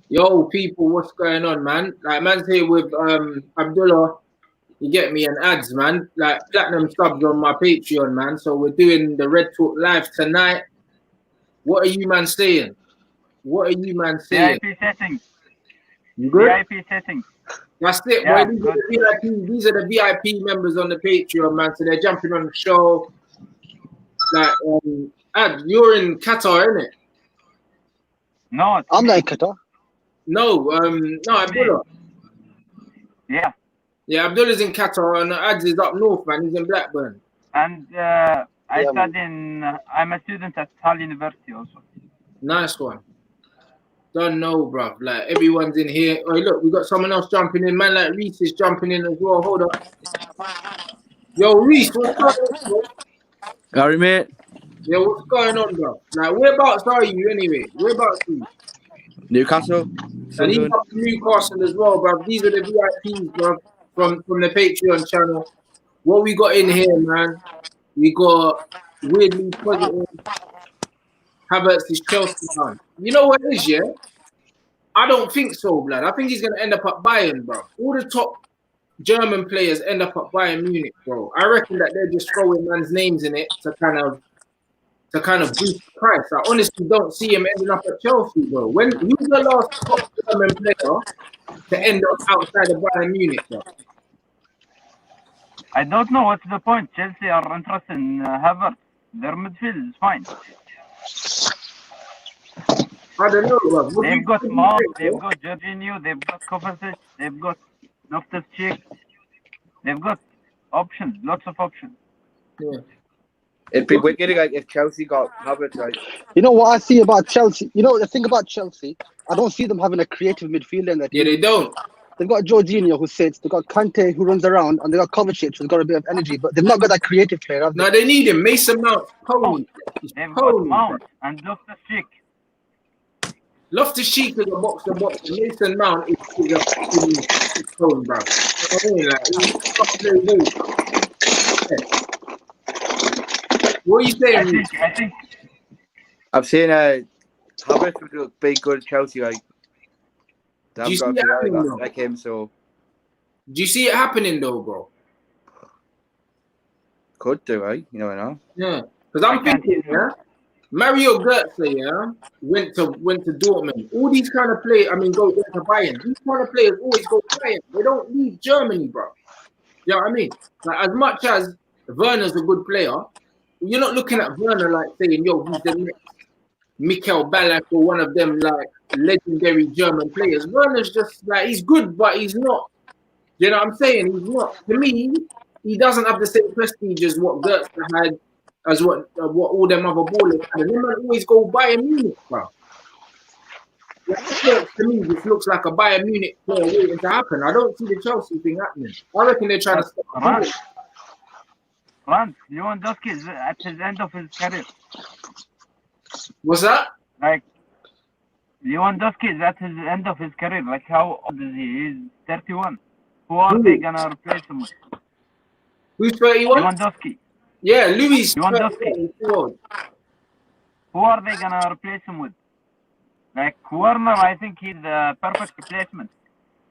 Yo, people, what's going on, man? Like, man's here with Abdullah. You get me, and ads, man. Like platinum subs on my Patreon, man. So we're doing the Red Talk live tonight. What are you, man, saying? What are you, man, saying? VIP settings. You good? VIP settings. That's it, Yeah, boy. These are good. the VIP. These are the VIP members on the Patreon, man. So they're jumping on the show. Like, Ad, you're in Qatar, innit? No, it's I'm me. not in Qatar. No, Abdullah. Yeah, Yeah, Abdullah's in Qatar, and Ads is up north, man. He's in Blackburn. and Yeah, study in. I'm a student at Hull University also. Nice one. Don't know, bruv. Like, everyone's in here. Oh, look, we got someone else jumping in. Man like Reese is jumping in as well. Hold up. Yo, Reese, what's going on, bro? Harry, mate. Yeah, what's going on, bro? Like, whereabouts are you anyway? Whereabouts are you? Newcastle. And he's Sunderland. up in Newcastle as well, bruv. These are the VIPs, bruv, from the Patreon channel. What we got in here, man? We got weirdly positive Havertz is Chelsea fan. You know what it is, yeah? I don't think so, blood. I think he's going to end up at Bayern, bro. All the top German players end up at Bayern Munich, bro. I reckon that they're just throwing man's names in it to kind of boost the price. I honestly don't see him ending up at Chelsea, bro. Who's the last top German player to end up outside of Bayern Munich, bro? I don't know what's the point. Chelsea are interested in Havertz. Their midfield is fine. I don't know, bro. They've got Mount, they've got Jorginho, they've got Kovacic, they've got Loftus-Cheek. They've got options, lots of options. Yeah. It'd be wicked like if Chelsea got Havertz, like. You know what I see about Chelsea? You know the thing about Chelsea? I don't see them having a creative midfielder in that Yeah, team. they don't. They've got Jorginho who sits, they've got Kante who runs around, and they've got Kovacic who's got a bit of energy, but they've not got that creative player, have they? No, they need him. Mason Mount, pony. They've got Mount and Loftus-Cheek. Loftus-Cheek is a box-to-box. Mason Mount is a tone, bro. I mean, like, what are you saying? I think I've seen Havertz would be good at Chelsea, like. They Do you haven't see got it a player happening, like him, so Do you see it happening though, bro? could do, right? You never know. Yeah, because I'm thinking, yeah, Mario Götze, yeah, went to Dortmund. All these kind of players, I mean, go to Bayern. These kind of players always go Bayern. They don't leave Germany, bro. You know what I mean? Like, as much as Werner's a good player, you're not looking at Werner like saying, yo, he's the next Mikel Ballack or one of them like legendary German players. Werner's just like, he's good, but he's not. You know what I'm saying? He's not. To me, he doesn't have the same prestige as what Götze had, as what all them other ballers had. And they might always go Bayern Munich, bro. To me, this looks like a Bayern Munich player waiting to happen. I don't see the Chelsea thing happening. I reckon they're trying to stop. Rants, Lewandowski is at his end of his career. What's that? Like, Lewandowski is at his end of his career. Like, how old is he? He's 31. Who are they gonna replace him with? Who's 31? Lewandowski. Yeah, Louis. Lewandowski. Who are they gonna replace him with? Like, Werner, I think he's the perfect replacement.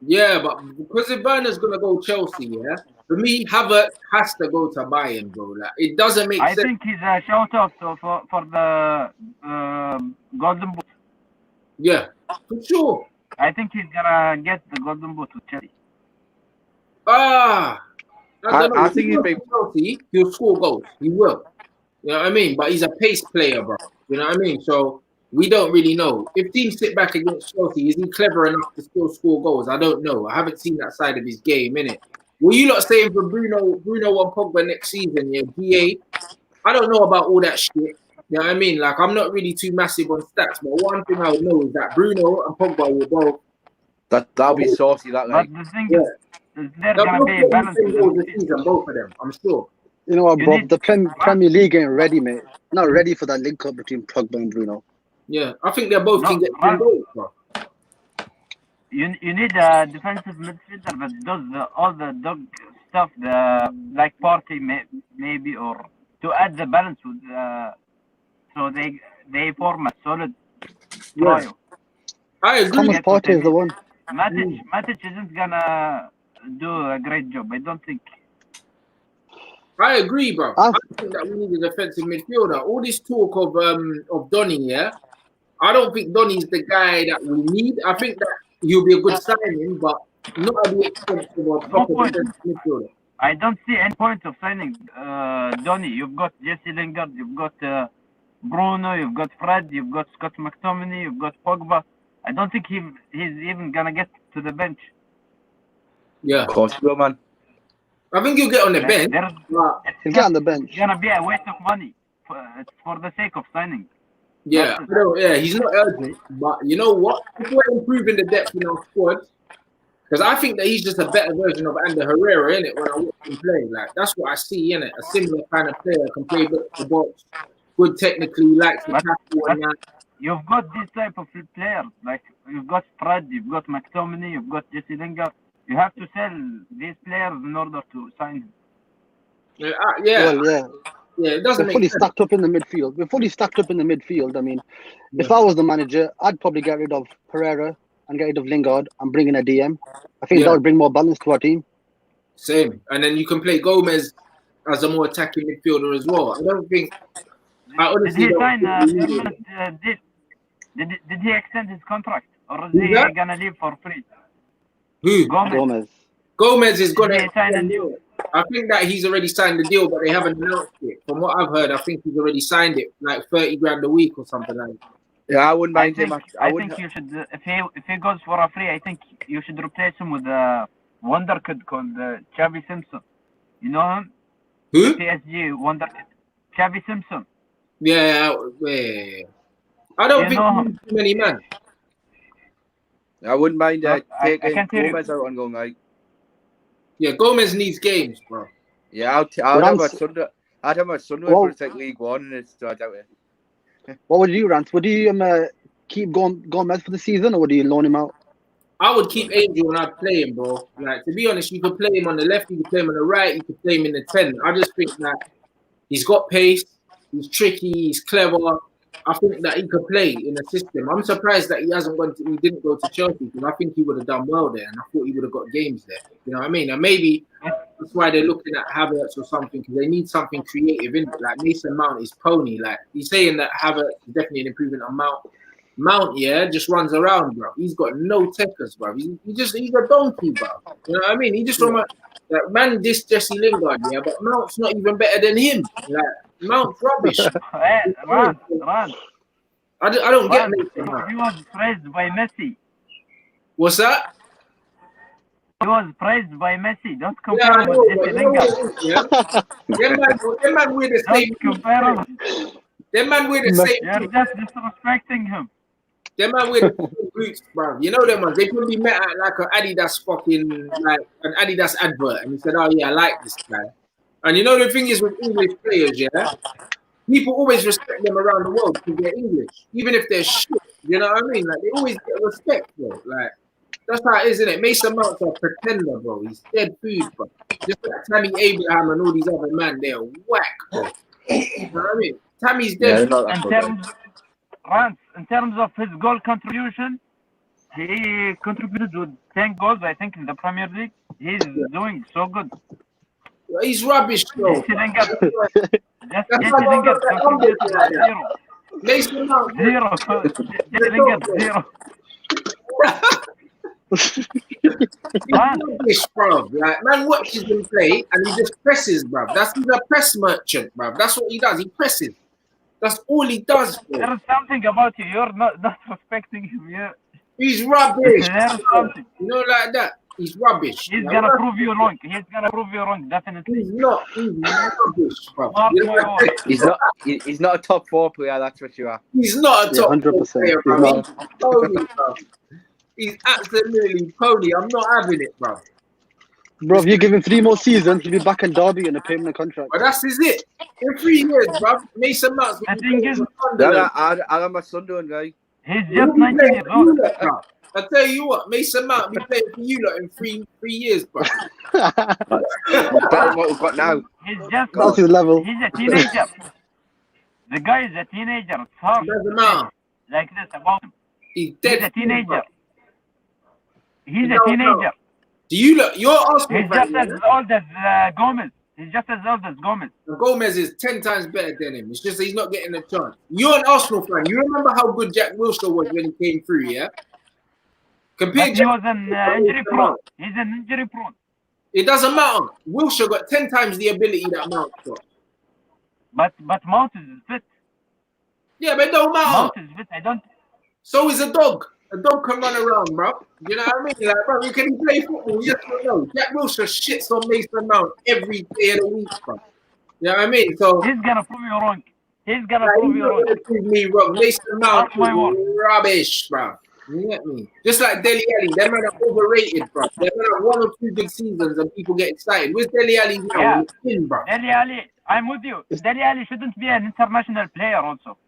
Yeah, but because if Werner's gonna go Chelsea, yeah, for me, Havertz has to go to Bayern, bro. Like, it doesn't make sense. I think he's a shout-out for the Golden Boot. Yeah, for sure. I think he's gonna get the Golden Boot with Chelsea. I don't know. I think Chelsea, he'll score goals. He will. You know what I mean? But he's a pace player, bro. You know what I mean? So we don't really know. If teams sit back against Chelsea, is he clever enough to still score goals? I don't know. I haven't seen that side of his game, innit? What you lot saying for Bruno and Pogba next season, yeah, GA? I don't know about all that shit. You know what I mean? Like, I'm not really too massive on stats, but one thing I would know is that Bruno and Pogba will both. That'll be saucy, that, like. But the thing is there's gonna be a balance with the season, both of them, I'm sure. You know what, Bob? The Premier League ain't ready, mate. Not ready for that link up between Pogba and Bruno. Yeah, I think they both can get 10 goals, bro. You need a defensive midfielder that does all the dog stuff, like Partey maybe, or to add the balance with so they form a solid trio. I agree. Thomas Get what Partey I is the mean? one. Matic isn't gonna do a great job. I don't think. I agree, bro. I've- I think that we need a defensive midfielder. All this talk of Donny, yeah. I don't think Donny's the guy that we need. I think that he'll be a good signing, but not at the expense of a proper point. defensive midfielder. I don't see any point of signing Donny. You've got Jesse Lingard, you've got Bruno, you've got Fred, you've got Scott McTominay, you've got Pogba. I don't think he's even gonna get to the bench. Yeah, Of course, you will, man. I think he'll get on the bench. But He'll get on the bench. It's gonna be a waste of money for the sake of signing. yeah, he's not urgent. But you know what? If we're improving the depth in our squad, because I think that he's just a better version of Ander Herrera, innit? When I watch him play, like that's what I see, innit? A similar kind of player, can play the box, good technically, likes to tackle and that. You've got this type of players, like you've got Fred, you've got McTominay, you've got Jesse Lingard. You have to sell these players in order to sign him. Yeah, Well, yeah. yeah, it doesn't We're make fully sense. stacked up in the midfield. We're fully stacked up in the midfield. I mean, if I was the manager, I'd probably get rid of Pereira and get rid of Lingard and bring in a DM. I think that would bring more balance to our team. Same, and then you can play Gomez as a more attacking midfielder as well. I don't think. I Did honestly he don't sign? think Did he extend his contract, or is Who's he that? gonna leave for free? who Gomez. Gomez is Did he gonna sign a deal? I think that he's already signed the deal, but they haven't announced it. From what I've heard, I think he's already signed it, like 30 grand a week or something like that. Yeah, I wouldn't I mind think, him. I think you should, if he goes for a free, I think you should replace him with a wonder kid called Xavi Simpson. You know him? Who? PSG wonder kid. Xavi Simpson. Yeah. I don't You think know he needs too many men. I wouldn't mind I taking can't hear you. Gomez out and going like, Yeah, Gomez needs games, bro. yeah, I'd have a Sunderland Well- for it's like League One, and it's I doubt it. What would you do, Rance? Would you keep Gomez for the season, or would you loan him out? I would keep Angel and I'd play him, bro. Like, to be honest, you could play him on the left, you could play him on the right, you could play him in the 10. I just think that he's got pace, he's tricky, he's clever. I think that he could play in the system. I'm surprised that he didn't go to Chelsea, because I think he would have done well there, and I thought he would have got games there. You know what I mean? And maybe that's why they're looking at Havertz or something, because they need something creative in it. Like Mason Mount is pony. Like he's saying that Havertz is definitely an improvement on Mount. Mount, yeah, just runs around, bro. He's got no techers, bro. He's a donkey, bro. You know what I mean? He just reminds like man, this Jesse Lingard, yeah, but Mount's not even better than him. Like Mount's rubbish. Ran. I don't get Mason Mount. He was praised by Messi. What's that? He was praised by Messi. Don't Yeah, compare I him know, with but Jesse you know Lingard. what it is, yeah? Them man wear the same. Don't compare him. Them man wear the same. You're just disrespecting him. Them man wear the same boots, bro. You know them ones. They probably met at like an Adidas fucking like an Adidas advert, and he said, "Oh yeah, I like this guy." And you know the thing is with English players, yeah, people always respect them around the world because they're English, even if they're shit. You know what I mean? Like they always get respect, bro. Like that's how it is, isn't it? Mason Mount's a pretender, bro. He's dead food, bro. Just like Tammy Abraham and all these other men, they're whack, bro. You know what I mean? Tammy's dead. In terms of his goal contribution, he contributed with 10 goals, I think, in the Premier League. He's doing so good. He's rubbish, bro. Jesse Lingard contributed zero. Mason Mount, Zero. Jesse Lingard, zero. he's rubbish, bro. Like man watches him play and he just presses, bro. He's a press merchant, bro. That's what he does. He presses. That's all he does, bro. There's something about you. You're not respecting him. He's rubbish. There's something. You know, like that. He's rubbish. He's gonna prove you wrong. Definitely. He's rubbish, bro. Mark You know my what I mean? He's not a top 4 player, that's for sure. He's not a top 100%. player, bro. He's He's pony, bro. He's absolutely pony. I'm not having it, bro. Bro, if you give him 3 more seasons, he'll be back in Derby in a permanent contract. But that's it. In 3 years, bro. Mason Mount's I think he's I'm a Sunderland guy. He's just 19 years old. I tell you what, Mason Mount be playing for you lot in three years, bro. That's what we've got now. He's just That's his level. He's a teenager. The guy is a teenager. It's hard Doesn't matter. like this about him. He's dead. He's a teenager. Bro. He's No, a teenager. Do you look? You're Arsenal He's fan, just as old as Gomez. He's just as old as Gomez. Gomez is 10 times better than him. It's just that he's not getting a chance. You're an Arsenal fan. You remember how good Jack Wilshere was when he came through, yeah? But he was an injury prone. He's an injury prone. It doesn't matter. Wilshere got 10 times the ability that Mount got. But Mount is fit. Yeah, but it don't matter. Mount is fit. I don't. So is a dog. A dog can run around, bro. You know what I mean? Like, bro, can he play football? Yes or no? Jack Wilshere shits on Mason Mount every day of the week, bro. You know what I mean? So he's gonna prove you wrong. He's gonna prove you wrong. Prove me wrong. Mason Mount is rubbish, bro. You get me? Just like Dele Alli, them men are overrated, bro. Them men have 1 or 2 good seasons and people get excited. Where's Dele Alli now? Yeah. In, bro. Dele Alli, I'm with you. Dele Alli shouldn't be an international player also.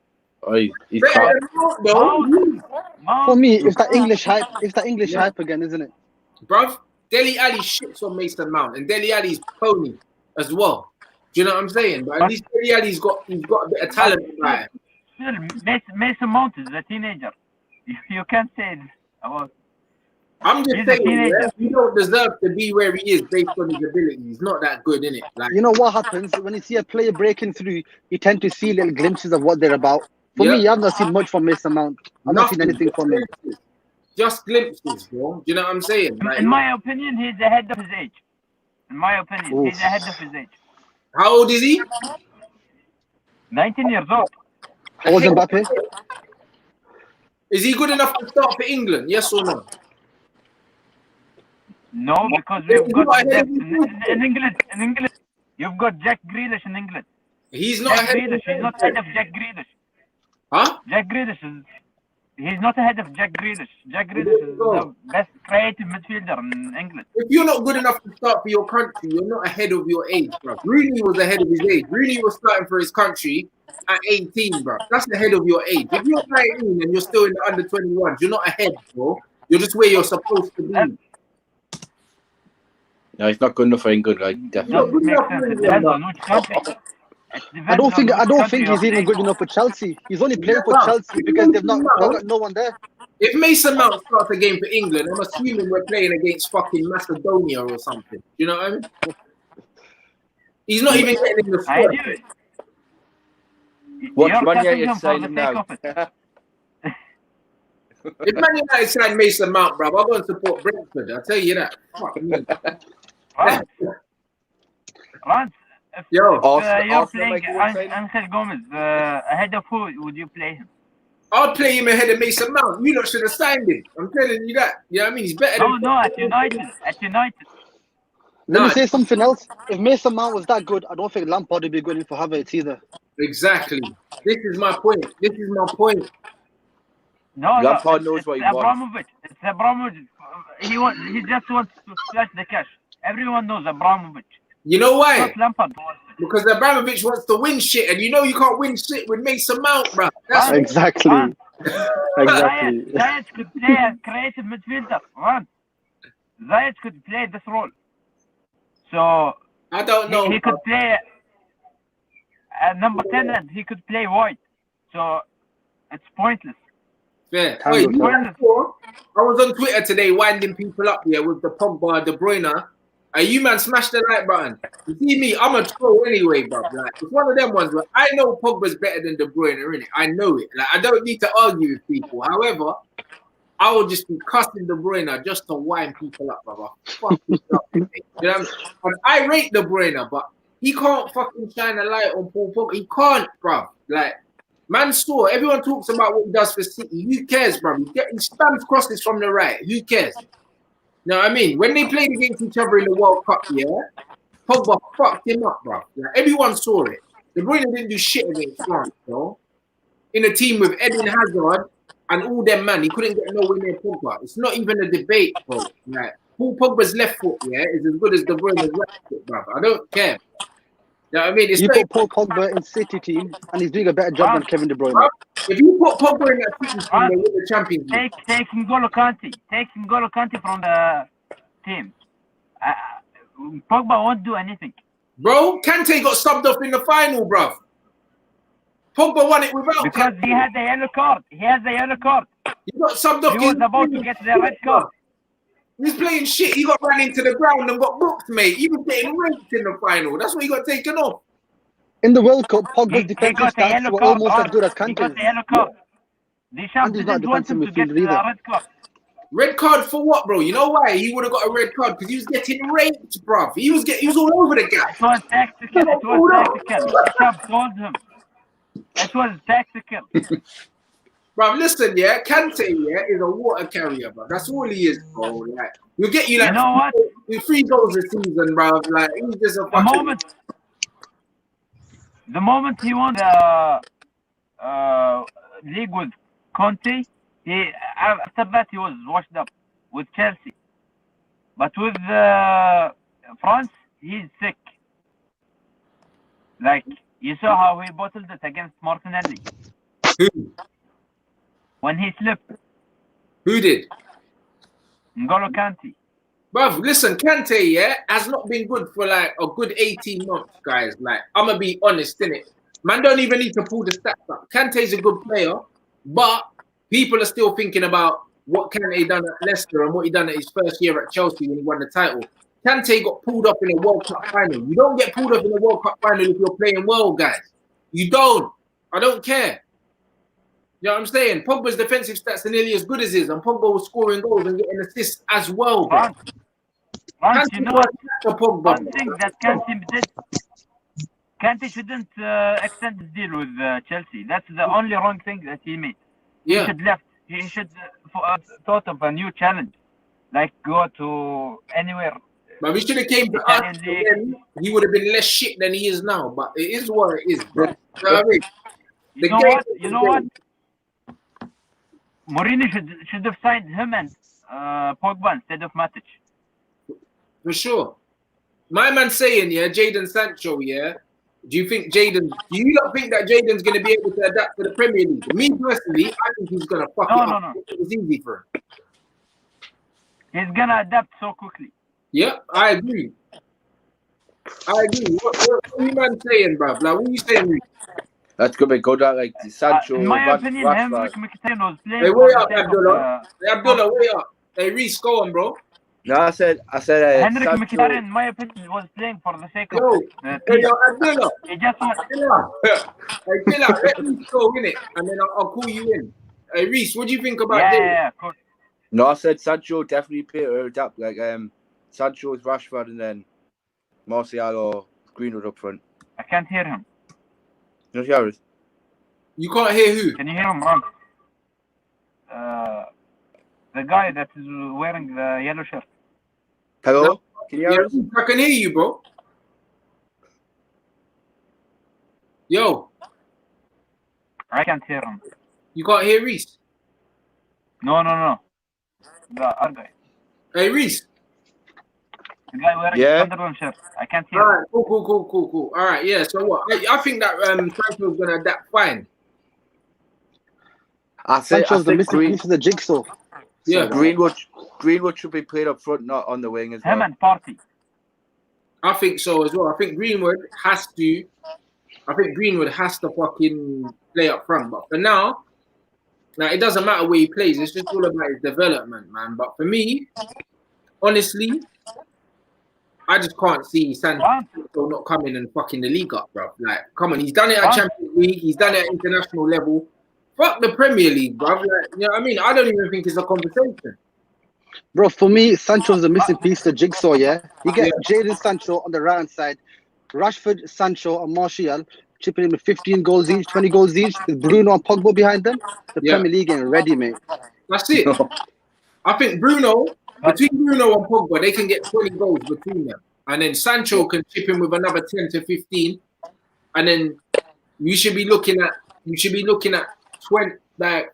Oh, he's Better than Mount, though. For me, it's that English hype. It's that English hype again, isn't it? Bruv, Dele Alli shits on Mason Mount, and Dele Alli's pony as well. Do you know what I'm saying? But at least Dele Alli's got a bit of talent about him. Still, Mason Mount is a teenager. You can't say about. I'm just saying, yeah, he don't deserve to be where he is based on his ability. He's not that good, innit? Like, you know what happens when you see a player breaking through? You tend to see little glimpses of what they're about. For me, I've not seen much from Mason Mount. I've not seen anything from him. Just glimpses, bro. Do you know what I'm saying? Like, in my opinion, he's ahead of his age. In my opinion, he's ahead of his age. How old is he? 19 years old. How old is Mbappe? Is he good enough to start for England? Yes or no? No, because we've got depth in England. In England, you've got Jack Grealish in England. He's not Jack ahead Grealish. He's not ahead of Jack Grealish. Huh? Jack Grealish is. He's not ahead of Jack Grealish. Jack Grealish is the best creative midfielder in England. If you're not good enough to start for your country, you're not ahead of your age, bro. Rooney was ahead of his age. Rooney was starting for his country at 18, bro. That's ahead of your age. If you're 19 and you're still in the under 21s, you're not ahead, bro. You're just where you're supposed to be. No, he's not good enough for England, like definitely. I don't think he's even good enough for Chelsea. He's only playing for Chelsea because they've got no one there. If Mason Mount starts a game for England, I'm assuming we're playing against fucking Macedonia or something. You know what I mean? He's not even getting in the squad. What Man United signing now? If Man United signed Mason Mount, bro, I'm going to support Brentford. I'll tell you that. Fuck me. Rants, if Yo, you're playing Angel Gomez, ahead of who would you play him? I'll play him ahead of Mason Mount. You lot should have signed him. I'm telling you that. You know what I mean? He's better than... No, at United. At United. Let me say something else. If Mason Mount was that good, I don't think Lampard would be good in for Havertz either. Exactly. This is my point. No, Lampard knows what he wants. Abramovich. It's Abramovich. He just wants to splash the cash. Everyone knows Abramovich. You know why? Not Lampard. Because Abramovich wants to win shit, and you know you can't win shit with Mason Mount, bro. That's exactly. Zayed could play a creative midfielder. Zayed could play this role. So I don't know. He could play number 10 and he could play wide. So it's pointless. Fair. Wait, I was on Twitter today winding people up here with the Pogba, De Bruyne. And you man smash the like button. You see me, I'm a troll anyway, bro. Like, it's one of them ones where I know Pogba's better than De Bruyne, innit? I know it. Like, I don't need to argue with people. However, I will just be cussing De Bruyne just to wind people up, brother. Fuck this up, you know what I mean? And I rate De Bruyne, but he can't fucking shine a light on Paul Pogba. He can't, bro. Like, man score. Everyone talks about what he does for City. Who cares, bro? He's getting spams crosses from the right. Who cares? You know what I mean? When they played against each other in the World Cup, yeah, Pogba fucked him up, bro. Like, everyone saw it. De Bruyne didn't do shit against France, bro. In a team with Eden Hazard and all them, man, he couldn't get nowhere near Pogba. It's not even a debate, bro. Like, Paul Pogba's left foot, yeah, is as good as De Bruyne's right foot, bro. I don't care. You know what I mean? It's you put Paul Pogba in City team, and he's doing a better job than Kevin De Bruyne. Bro, if you put Pogba in that City team, they win the Champions League. Take N'Golo Kante from the team. Pogba won't do anything. Bro, Kante got subbed off in the final, bro. Pogba won it without because Kante. He has a yellow card. He got subbed off. He was about to get the red card. He was playing shit. He got ran into the ground and got booked, mate. He was getting raped in the final. That's why he got taken off. In the World Cup, He Pogba's defensive got a stats yellow were card. almost as good as He got Kante's. a yellow card. Deschamps And he's not didn't want him to defensive get the midfielder either. red card. Red card for what, bro? You know why he would have got a red card? Because he was getting raped, bruv. He was all over the guy. It was tactical. It was tactical. Deschamps told him. It was tactical. Bruv, listen, yeah, Kante, yeah, is a water carrier, bro. That's all he is, bro. Like, he'll get you like You know what? 3 goals a season, bruv. Like, he's just a fucking... The moment he won the league with Conte, after that he was washed up with Chelsea. But with France, he's sick. Like, you saw how he bottled it against Martinelli. Who? When he slipped. Who did? N'Golo Kante. Bruv, listen, Kante, yeah, has not been good for like a good 18 months, guys. Like, I'm going to be honest, innit? Man don't even need to pull the stats up. Kante's a good player, but people are still thinking about what Kante done at Leicester and what he done at his first year at Chelsea when he won the title. Kante got pulled up in a World Cup final. You don't get pulled up in a World Cup final if you're playing well, guys. You don't. I don't care. You know what I'm saying? Pogba's defensive stats are nearly as good as his, and Pogba was scoring goals and getting assists as well, bro. France, you know what? Pogba. One thing that Kante did, Kante shouldn't extend his deal with Chelsea. That's the only wrong thing that he made. Yeah. He should left. He should thought of a new challenge, like go to anywhere. But we should have came to us, then he would have been less shit than he is now. But it is what it is, bro. You know what I mean? You know what? Mourinho should have signed him and Pogba instead of Matic. For sure. My man saying, yeah, Jadon Sancho, yeah. Do you think do you not think that Jadon's going to be able to adapt to the Premier League? Me personally, I think he's going to fuck it up. No. It was easy for him. He's going to adapt so quickly. Yeah, I agree. What are you man saying, bruv? Like, what are you saying? That's going to be good at like Sancho. In my opinion, Henrik Mkhitaryan was playing. Hey, wait up, Abdullah. Abdullah, wait up. Hey, Reece, go on, bro. No, I said Henrik Mkhitaryan, in my opinion, was playing for the sake of Abdullah. He just wants. Hey, chill out. Let me go, innit? And then I'll call you in. Hey, Reece, what do you think about this? Yeah, of course. No, I said Sancho definitely play to adapt. Like Sancho with Rashford and then Martial or Greenwood up front. I can't hear him. You know, hear us? You can't hear who? Can you hear him, Ron? The guy that is wearing the yellow shirt. Hello? No. Can you hear us? I can hear you, bro. Yo. I can't hear him. You can't hear Reece? No. The other guy. Hey, Reece. The guy wearing the Sunderland shirt. I can't hear him. All right, cool. All right, yeah. So what? I think that Sancho's gonna adapt fine. Sancho's the missing piece of the jigsaw. Yeah, Greenwood should be played up front, not on the wing as well. Him and Partey. I think so as well. I think Greenwood has to fucking play up front. But for now, it doesn't matter where he plays. It's just all about his development, man. But for me, honestly, I just can't see Sancho not coming and fucking the league up, bro. Like, come on, he's done it at Champions League. He's done it at international level. Fuck the Premier League, bro. Like, you know what I mean? I don't even think it's a conversation. Bro, for me, Sancho's the missing piece of the jigsaw, yeah? You get Jadon Sancho on the right-hand side, Rashford, Sancho, and Martial chipping in with 15 goals each, 20 goals each, with Bruno and Pogba behind them. The Premier League ain't ready, mate. That's it. I think between Bruno and Pogba, they can get 20 goals between them. And then Sancho can chip in with another 10 to 15. And then you should be looking at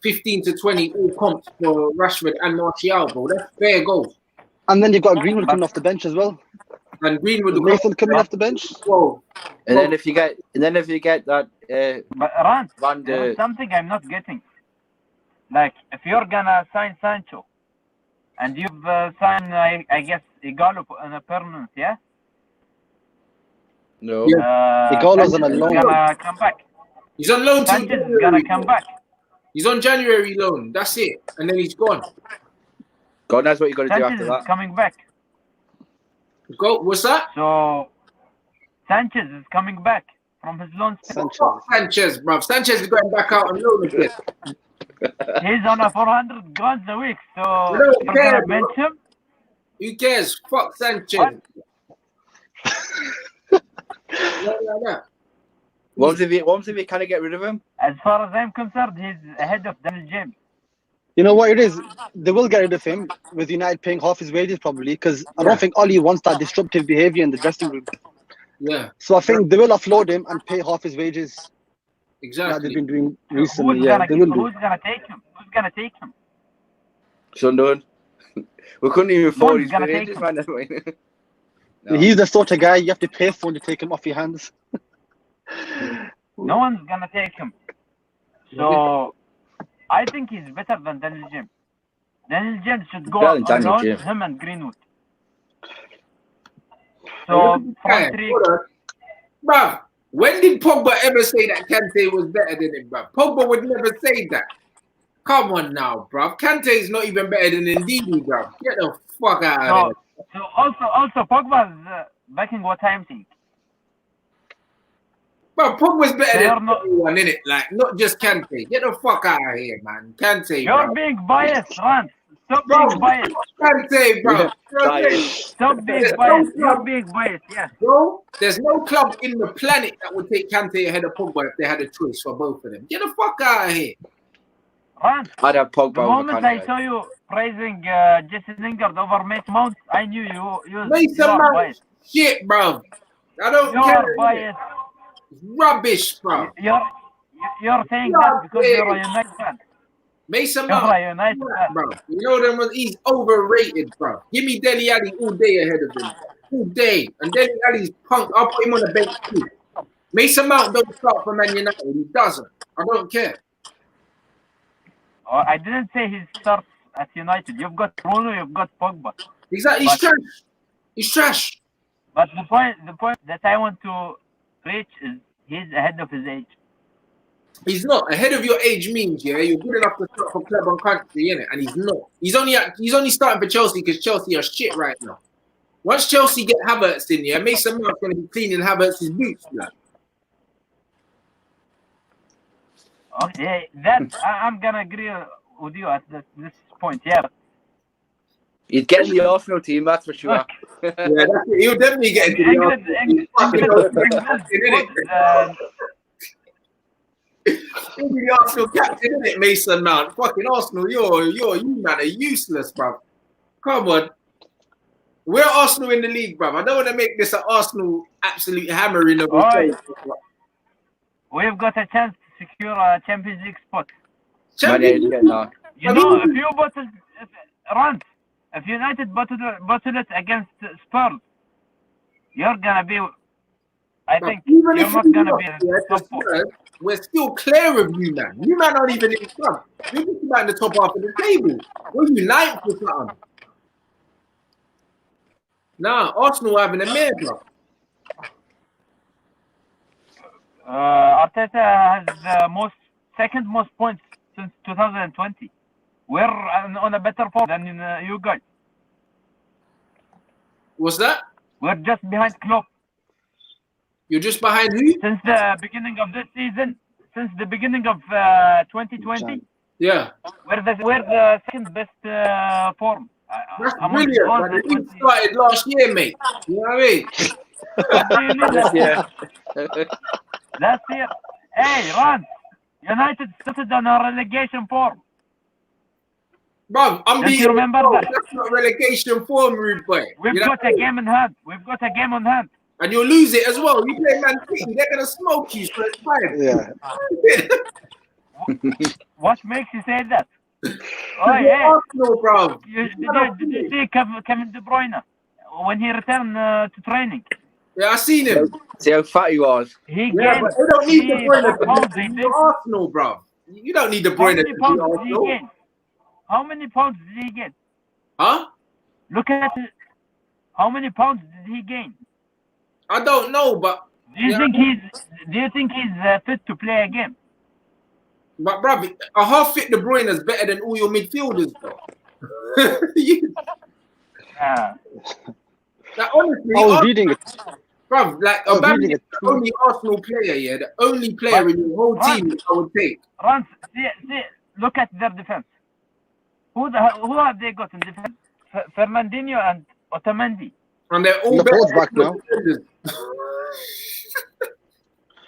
15 to 20 all comps for Rashford and Martial, bro. That's fair goals. And then you've got Greenwood coming off the bench as well. And Greenwood Mason coming off the bench. Whoa. And then if you get that but Rant, there's something I'm not getting. Like, if you're gonna sign Sancho and you've signed I guess Igalo on a permanent, yeah? No. Igalo's on a loan. He's gonna come back. He's on loan Sanchez is gonna come back. He's on January loan. That's it. And then he's gone. God knows what you got to do Sanchez after is that. coming back. Go. What's that? So Sanchez is coming back from his loan spell. Sanchez. Fuck Sanchez, bruv. Sanchez is going back out on loan again. He's on a 400 grand a week. So I don't you're care, gonna bench him? Who cares? Fuck Sanchez. What? Like that. What if they kind of get rid of him? As far as I'm concerned, he's ahead of Daniel James. You know what it is? They will get rid of him with United paying half his wages probably, because I don't think Oli wants that disruptive behaviour in the dressing room. Yeah, So I think they will offload him and pay half his wages. Like exactly. they've been doing recently. Who's Yeah, gonna they will do. who's gonna take him? Who's gonna take him? Sunderland. We couldn't even afford one's his gonna wages, take man. No. He's the sort of guy you have to pay for to take him off your hands. No one's gonna take him. So I think he's better than Daniel James. Daniel James should go Better than on Daniel loan, James. him and Greenwood. So front three. Bruv, when did Pogba ever say that Kante was better than him, bruv? Pogba would never say that. Come on now, bruv. Kante is not even better than Ndidi, bruv. Get the fuck out of here. So also Pogba is backing what I'm saying. Bro, Pogba's better They are than not- everyone, innit? Like, not just Kante. Get the fuck out of here, man. Kante, You're bro. being biased, Rants. Stop Bro, being biased. Kante, bro. Yeah, Biased. Stop being biased. You're being biased, yes. Bro, there's no club in the planet that would take Kante ahead of Pogba if they had a choice for both of them. Get the fuck out of here. Rants, I'd have Pogba the over moment I Kante. saw you praising Jesse Lingard over Mason Mount, I knew you Mason are Mount, biased. shit, bro. I don't You care. are biased. It's rubbish, bro. You're saying that because you're a United fan. Mason You're Mount, a United fan. bro. You know them? He's overrated, bro. Give me Dele Alli all day ahead of him, all day. And Dele Alli's punk. I'll put him on the bench too. Mason Mount don't start for Man United. He doesn't. I don't care. Oh, I didn't say he starts at United. You've got Bruno, you've got Pogba. Exactly. He's trash. He's trash. But the point that I want to reach is he's ahead of his age. He's not. Ahead of your age means, yeah, you're good enough to start for club and country, innit? And he's not. He's only starting for Chelsea because Chelsea are shit right now. Once Chelsea get Havertz in, yeah, Mason Mount's going to be cleaning Havertz's boots, man. Okay, I'm gonna agree with you at this point. Yeah. He'd get in the Arsenal team, that's for sure. Look, Yeah, that's it. He'll definitely get into the England He'll be the Arsenal captain, isn't it, Mason Mount? Fucking Arsenal, you man are useless, bruv. Come on. We're Arsenal in the league, bruv. I don't want to make this an Arsenal absolute hammering of a Alright. show. we've got a chance to secure a Champions League spot. Man, yeah, get that. You know, if you if United bottle it against Spurs, you're gonna be. I think Even you're if not we gonna lost, be yeah, in top to four. Spurs, we're still clear of you, man. You man aren't even in the club. You're just about in the top half of the table. We're united for something. Nah, Arsenal having a mare, bro. Arteta has the second most points since 2020. We're on a better form than you guys. What's that? We're just behind Klopp. You're just behind who? Since the beginning of this season, since the beginning of 2020, Yeah. we're the second best form. That's among brilliant, all man. the The league 20. started last year, mate. You know what I mean? What do you mean that? Yeah. Last year, hey, Rants, United started on a relegation form. Bro, I'm Don't you beating remember bro, that? That's not relegation form, rude boy. We've You know got what I a mean? game in hand. We've got a game on hand. And you'll lose it as well. You play Man City, they're gonna smoke you for time. Yeah. What makes you say that? You're Oh, yeah. Arsenal, bro. Did you see Kevin De Bruyne when he returned to training? Yeah, I seen him. See how fat he was. He Yeah, gained but they don't need De 3 Bruyne pounds. to beat Arsenal, bro. You don't need De How Bruyne to many beat pounds did he Arsenal. gain? How many pounds did he gain? Huh? Look at it. How many pounds did he gain? I don't know, but Do you think he's fit to play a game? But bruv, a half-fit De Bruyne is better than all your midfielders, bro. Yeah. Like, honestly, I was reading it. bruv, like I was Aubameyang reading is it. the only Arsenal player, yeah, the only player in your whole team that I would take. Rants, see, look at their defense. Who have they got in defense? Fernandinho and Otamendi. And they're all Laporte's back now. defenders.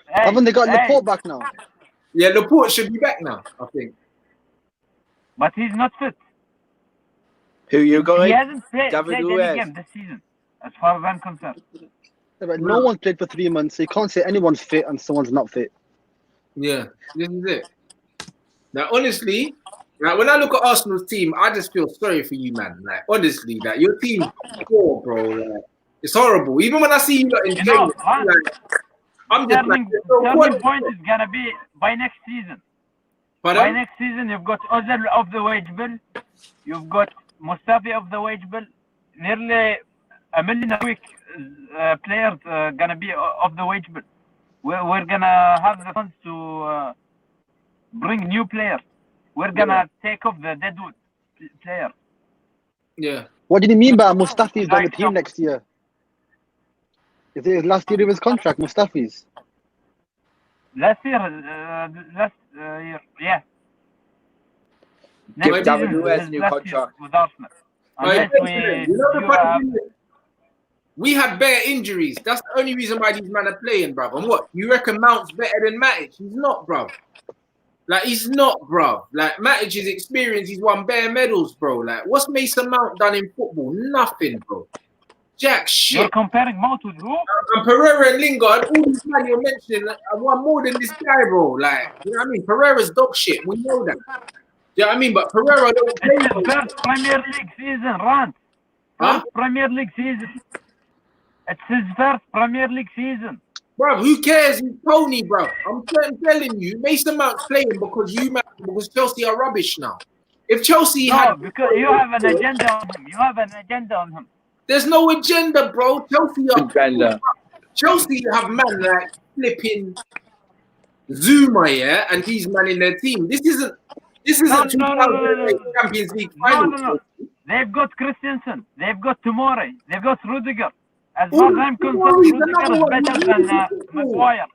Hey, Haven't they got hey, Laporte back now? Yeah, Laporte should be back now, I think. but he's not fit. Who you He got? hasn't played David any Luiz. game this season, as far as I'm concerned. Yeah, but no one's played for 3 months, so you can't say anyone's fit and someone's not fit. Yeah, this is it. Now, honestly, like when I look at Arsenal's team, I just feel sorry for you, man. Like, honestly, like your team's poor, bro. Like, it's horrible. Even when I see you like, in You know, training, like, I'm just like, turning point is gonna be by next season. By Pardon? next season, you've got Ozil off the wage bill. You've got Mustafi off the wage bill. Nearly $1 million a week players gonna be off the wage bill. We're gonna have the funds to bring new players. We're gonna take off the deadwood player. Yeah. What did you mean by Mustafi's on the team next year? Is it his last year of his contract, Mustafi's? Last year, yeah. Give David season Luiz is new last contract. year with Arsenal. Unless You know the funny thing is, we had bare injuries. That's the only reason why these men are playing, bruv. And what? You reckon Mount's better than Matic? He's not, bruv. Like, he's not, bruv. Like, Matic's experience, he's won bare medals, bro. Like, what's Mason Mount done in football? Nothing, bro. Jack shit. You're comparing Mount with who? And Pereira and Lingard, all these men you're mentioning, I won more than this guy, bro. Like, you know what I mean? Pereira's dog shit. We know that. Do you know what I mean? But Pereira don't play. It's his first Premier League season, Rant. Huh? First Premier League season. It's his first Premier League season. Bro, who cares? He's Tony, bro. I'm telling you, Mason Mount's playing because Chelsea are rubbish now. If Chelsea No, because you have an agenda on him. You have an agenda on him. there's no agenda, bro. Agenda. Chelsea have man like flipping Zuma, yeah, and these man in their team. This isn't No. 2008 Champions League final. No. They've got Christensen. They've got Tomori. They've got Rudiger. As far as I'm concerned, Rudiger is better than Maguire.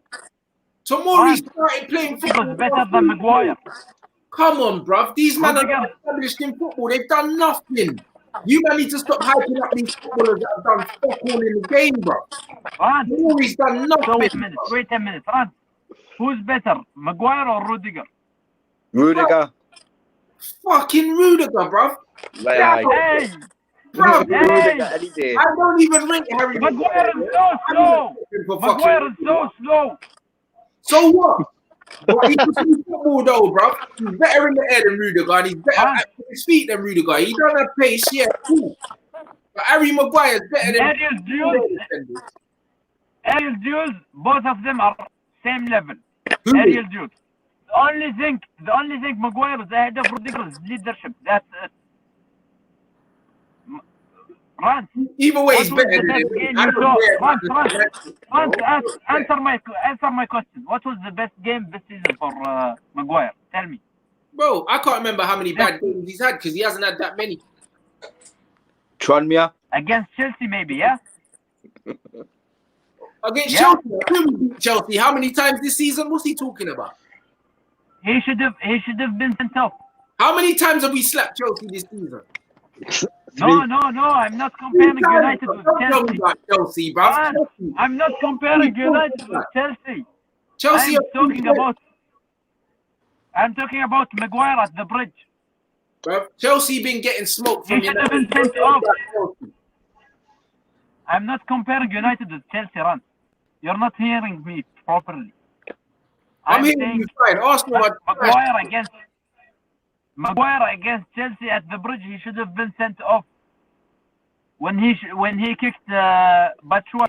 Tomori started playing Rudiger football. is better than Maguire. Come on, bruv. These men are Rudiger. not established in football. They've done nothing. You man need to stop hyping up these footballers that have done fuck all in the game, bro. Rant. Tomori's done nothing. So wait a minute. Rant. Who's better, Maguire or Rudiger? Rudiger. Fucking Rudiger, bruv. Like, Hey! Bruv, Rudiger any day. I don't even rate Harry Maguire is so slow! Maguire is so slow! So what? But he can see football though, bruv. He's better in the air than Rudiger, and he's better at his feet than Rudiger. He don't have pace, yeah, cool. But Harry Maguire's better than Ariel Jules, both of them are same level. Who? Ariel Jules. The only thing Maguire is ahead of Rudiger is leadership. That's it. Rant. Either way, What he's was better the than best him. game I you don't saw? care. Rant, answer my question. What was the best game this season for Maguire? Tell me. Bro, I can't remember how many bad games he's had because he hasn't had that many. Tranmere. Against Chelsea, maybe, yeah? Against Yeah. Chelsea, who beat Chelsea? How many times this season? What's he talking about? He should have been sent off. How many times have we slapped Chelsea this season? No, I'm not comparing United with Don't tell me Chelsea. about Chelsea, bro. Man, I'm not comparing United with Chelsea. Chelsea I'm talking about Maguire at the bridge. bro. Chelsea been getting smoked He from should have United. been sent off. I'm not comparing United with Chelsea, Run. You're not hearing me properly. I'm hearing saying you fine. Arsenal are trash. Maguire against Chelsea at the bridge. He should have been sent off when he kicked Batshuayi.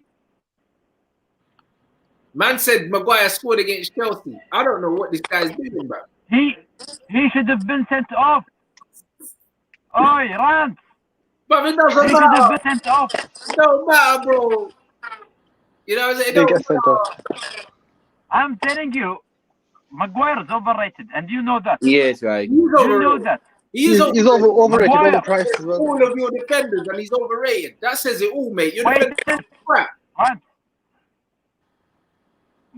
Man said Maguire scored against Chelsea. I don't know what this guy's doing, bro. He should have been sent off. Oi, Rant. But it He doesn't should have matter. been sent off. It don't matter, bro. You know what I'm saying? It They get don't sent matter. off. I'm telling you, Maguire is overrated, and you know that. Yes, right. He's You know overrated. that. He's overrated, Maguire. overpriced as well. All of your defenders, and he's overrated. That says it all, mate. Your Wait, defenders crap.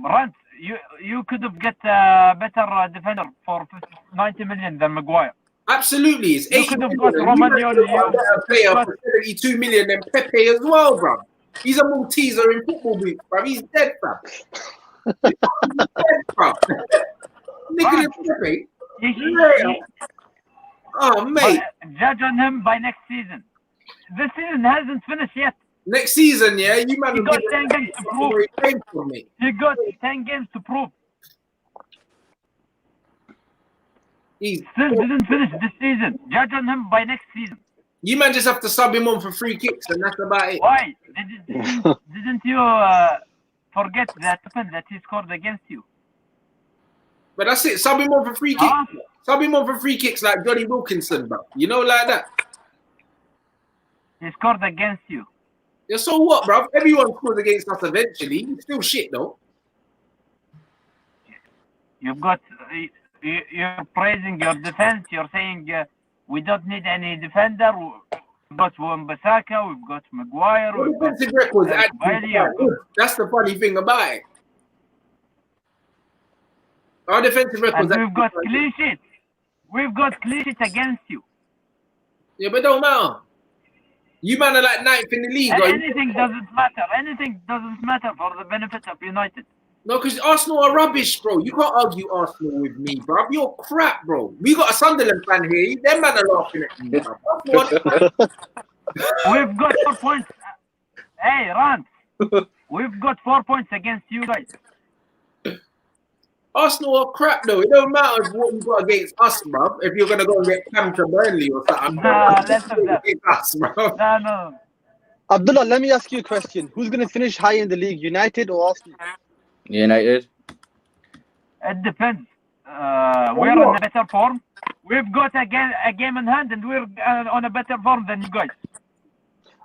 Rants, you could have get a better defender for 90 million than Maguire. Absolutely, it's You 80 could have million. got You Romagnoli. could have got a better player for 72 million than Pepe as well, bro. He's a Malteser in football boots, bro. He's dead, bro. He's dead, bro. Nicolas Pepe. Oh, mate. Judge on him by next season. This season hasn't finished yet. Next season, yeah, you man He will got be 10 games to prove. from me. He got 10 games to prove. He's Still didn't finish this season. Judge on him by next season. You man just have to sub him on for free kicks, and that's about it. Why? Didn't you forget that happened that he scored against you? But that's it. Sub him on for free kicks. Sub him on for free kicks like Johnny Wilkinson, bro. You know, like that. He scored against you. Yeah, so what, bro? Everyone scores against us eventually. It's still shit, though. You've got... You're praising your defense. You're saying we don't need any defender. We've got Wan-Bissaka, we've got Maguire. The defensive record is actually quite good. That's the funny thing about it. Our defensive record is actually we've got clean sheets. We've got clean sheets against you. Yeah, but don't matter. You man are like ninth in the league. Anything doesn't matter. Anything doesn't matter for the benefit of United. No, because Arsenal are rubbish, bro. You can't argue Arsenal with me, bro. You're crap, bro. We got a Sunderland fan here. Them man are laughing at me, bro. We've got 4 points. Hey, Rants. We've got 4 points against you guys. Arsenal are crap, though. It don't matter what you got against us, bro. If you're going to go and get Cam to Burnley or something. Nah, less of that. Us, bro. No. Abdullah, let me ask you a question. Who's going to finish high in the league, United or Arsenal? United. It depends. We're on a better form. We've got a game in hand, and we're on a better form than you guys.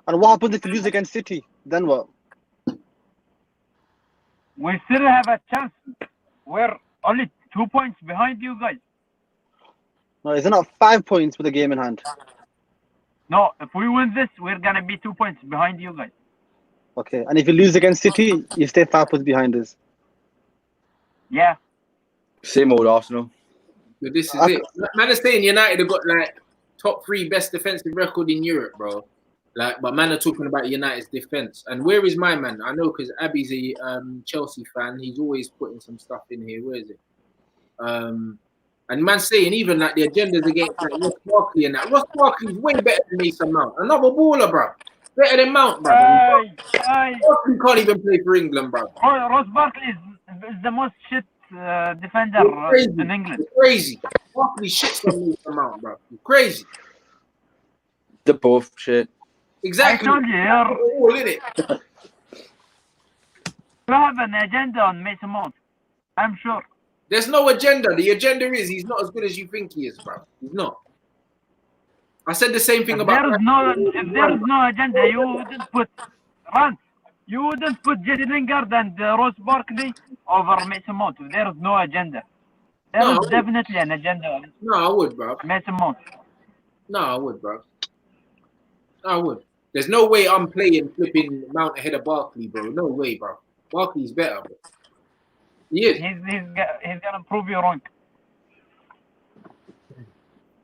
And what happens if you lose against City? Then what? We still have a chance. We're only 2 points behind you guys. No, is it not 5 points with a game in hand? No, if we win this, we're gonna be 2 points behind you guys. Okay, and if you lose against City, you stay 5 points behind us. Yeah. Same old Arsenal. But this is it. Man is saying United have got like top 3 best defensive record in Europe, bro. Like, but man are talking about United's defense. And where is my man? I know because Abby's a Chelsea fan. He's always putting some stuff in here. Where is it? And man saying even like the agendas against like Ross Barkley and that. Ross Barkley's way better than Mason Mount. Another baller, bro. Better than Mount, bro. Barkley can't even play for England, bro. Ross Barkley is the most shit defender in England. It's crazy. Barkley shits on Mason Mount, bro. It's crazy. They're both shit. Exactly. I told you, all in it. You have an agenda on Mason Mount. I'm sure. There's no agenda. The agenda is he's not as good as you think he is, bro. He's not. I said the same thing about. If there is no agenda, you wouldn't put Rants. You wouldn't put Jesse Lingard and Ross Barkley over Mason Mount. If there is no agenda. There is definitely an agenda. No, I would, bro. Mason Mount. No, I would, bro. I would. There's no way I'm playing flipping Mount ahead of Barkley, bro. No way, bro. Barkley's better, bro. He is. He's gonna prove you wrong.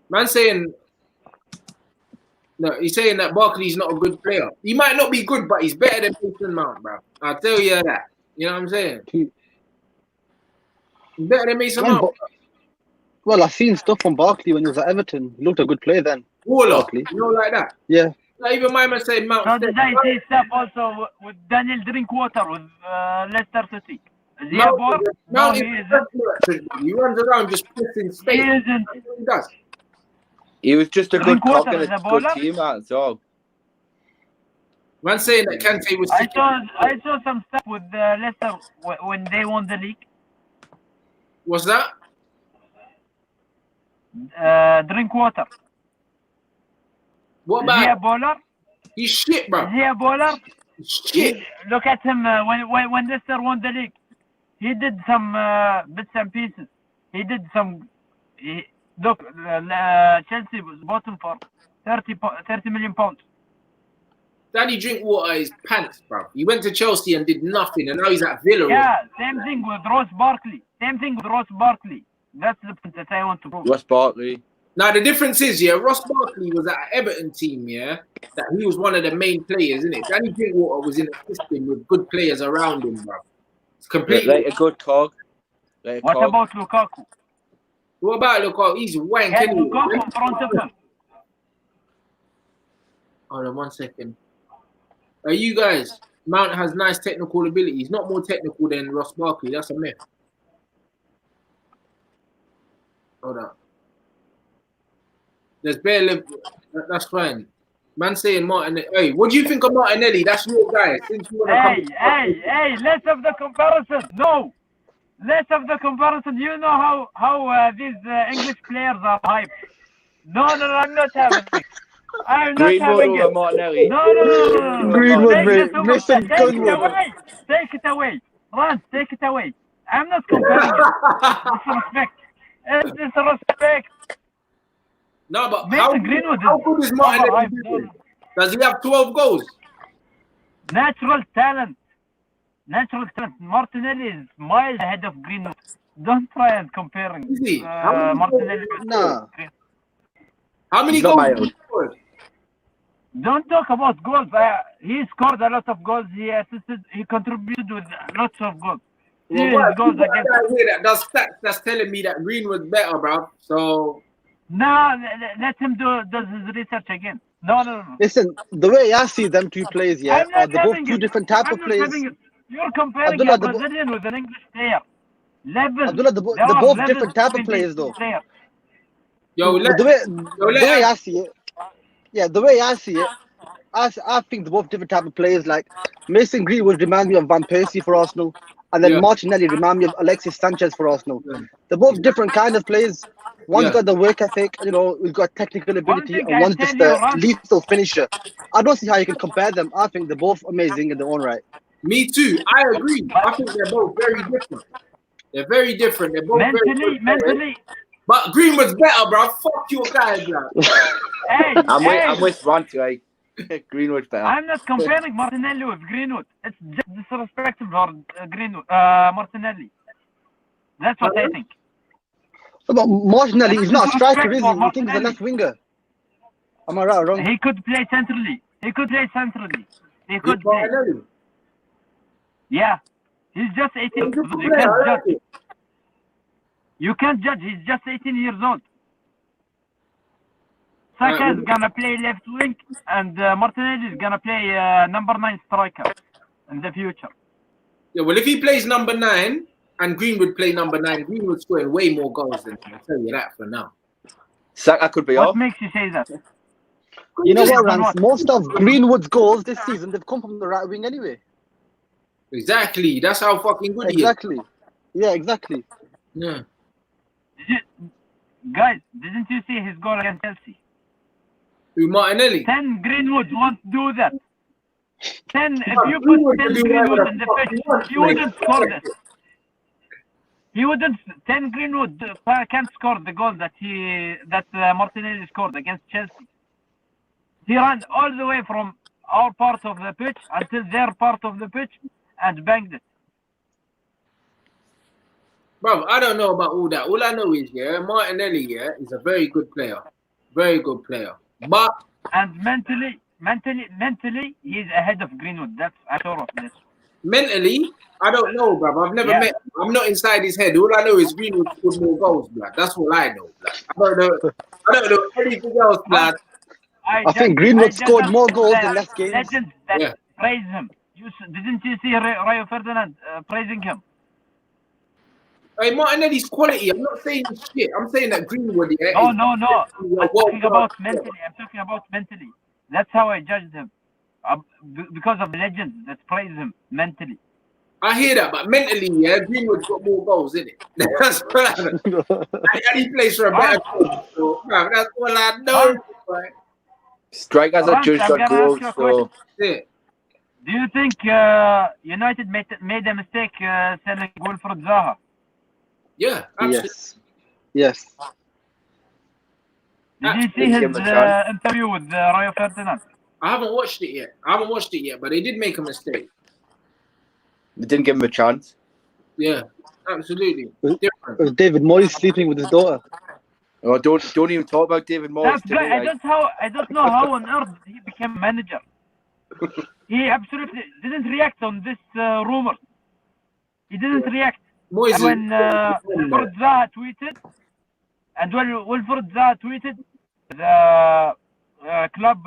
Man saying no, he's saying that Barkley's not a good player. He might not be good, but he's better than Mason Mount, bro. I'll tell you that. You know what I'm saying? He's better than Mason Mount. Well, I've seen stuff from Barkley when he was at Everton. He looked a good player then. Barkley. You know, like that? Yeah. Like even my man said Mount. So did I see stuff also with Daniel Drinkwater with Leicester City? Is he a baller? No, he isn't. He runs around just pressing space. He isn't. He does. He was just a good cock and a good baller? team, that's all. Man saying that Kante was. I saw some stuff with Leicester when they won the league. What's that? Drinkwater. What about? Is he a baller? He's shit, bro. Is he a baller? Shit. Look at him when Leicester won the league. He did some bits and pieces. He did some. Look, Chelsea was bought him for 30 million pounds. Danny Drinkwater is pants, bro. He went to Chelsea and did nothing, and now he's at Villa. Yeah, same thing with Ross Barkley. That's the point that I want to prove. Ross Barkley. Now the difference is, yeah, Ross Barkley was at an Everton team, yeah, that he was one of the main players, isn't it? Danny Drinkwater was in a system with good players around him, bro. It's completely. Like a good cog. What about Lukaku? What about Lukaku? He's wank Get anyway. Lukaku in front of him. Hold on 1 second. You guys, Mount has nice technical ability. He's not more technical than Ross Barkley. That's a myth. Hold on. There's barely. That's fine. Man saying Martinelli. Hey, what do you think of Martinelli? That's your guy. Since you Hey, less of the comparison. No. Less of the comparison. You know how these English players are hyped. No, I'm not having it. I'm not having it. Martinelli. No. Greenwood, mate. Mr. Greenwood. Take it away. Rants, take it away. I'm not comparing it. Disrespect. It's disrespect. No, but Greenwood how good is Martinelli? Does he have 12 goals? Natural talent. Martinelli is miles ahead of Greenwood. Don't try and comparing Martinelli with Greenwood. How many goals? Don't talk about goals. He scored a lot of goals. He assisted. He contributed with lots of goals. Goals against. That's telling me that Greenwood's better, bro. So. No, let him does his research again. No. Listen, the way I see them two players, yeah, they're both two different type of players. You're comparing a Brazilian with an English player. Abdullah, they're both different type of players, though. The way I see it, I think they're both different type of players. Like Mason Greenwood reminds me of Van Persie for Arsenal, and then Martinelli reminds me of Alexis Sanchez for Arsenal. They're both different kind of players. One's got the work ethic, we've got technical ability, and one's just a lethal finisher. I don't see how you can compare them. I think they're both amazing in their own right. Me too. I agree. I think they're both very different. They're very different. They're both mentally. But Greenwood's better, bro. Fuck your guys, bro. I'm with Ranty. Greenwood's better. I'm not comparing Martinelli with Greenwood. It's just disrespectful for Greenwood, Martinelli. That's what I think. But Martinelli is not a striker, is he? You think he's a left winger? Am I right or wrong? He could play centrally. He could play. Yeah. He's just 18. You can't judge. He's just 18 years old. Saka is gonna play left wing, and Martinelli is gonna play number 9 striker in the future. Yeah, well, if he plays number 9 and Greenwood play number 9, Greenwood's scoring way more goals than him. I'll tell you that for now. Saka could be off. What makes you say that? You know what, Rance? Most of Greenwood's goals this season, they've come from the right wing anyway. Exactly. That's how fucking good he is. Exactly. Yeah, exactly. Yeah. Guys, didn't you see his goal against Chelsea? Who, Martinelli? 10 Greenwood won't do that. 10, if you put 10 Greenwood in the pitch, he wouldn't score this. He wouldn't. 10 Greenwood can't score the goal that Martinelli scored against Chelsea. He ran all the way from our part of the pitch until their part of the pitch and banged it. Bro, I don't know about all that. All I know is, Martinelli, is a very good player. Very good player. And mentally, he's ahead of Greenwood. That's I'm sure of this. Mentally, I don't know, bro. I've never met him. I'm not inside his head. All I know is Greenwood scored more goals, blood. That's all I know, blood. I don't know anything else, blood. I think Greenwood scored more goals in less games. Legends that praise him. Didn't you see Rio Ferdinand praising him? Hey, Martinelli's quality. I'm not saying shit. I'm saying that Greenwood. No. I'm talking about mentally. That's how I judged him. Because of the legends that praise him mentally. I hear that, but mentally, Greenwood's got more goals, isn't it? That's what I know. And he plays for a better team. So, that's all I know. Strikers are judged on goals. So. Do you think United made a mistake selling Wilfred Zaha? Yeah, absolutely. Yes. Did you see Didn't his give him a chance. interview with Rio Ferdinand? I haven't watched it yet. But they did make a mistake. They didn't give him a chance. Yeah, absolutely. It Different. was David Moyes sleeping with his daughter. Oh, don't even talk about David Moyes. That guy, I don't know how on earth he became manager. He absolutely didn't react on this rumor. He didn't react. Moyes And when Wilfred Zaha tweeted, the club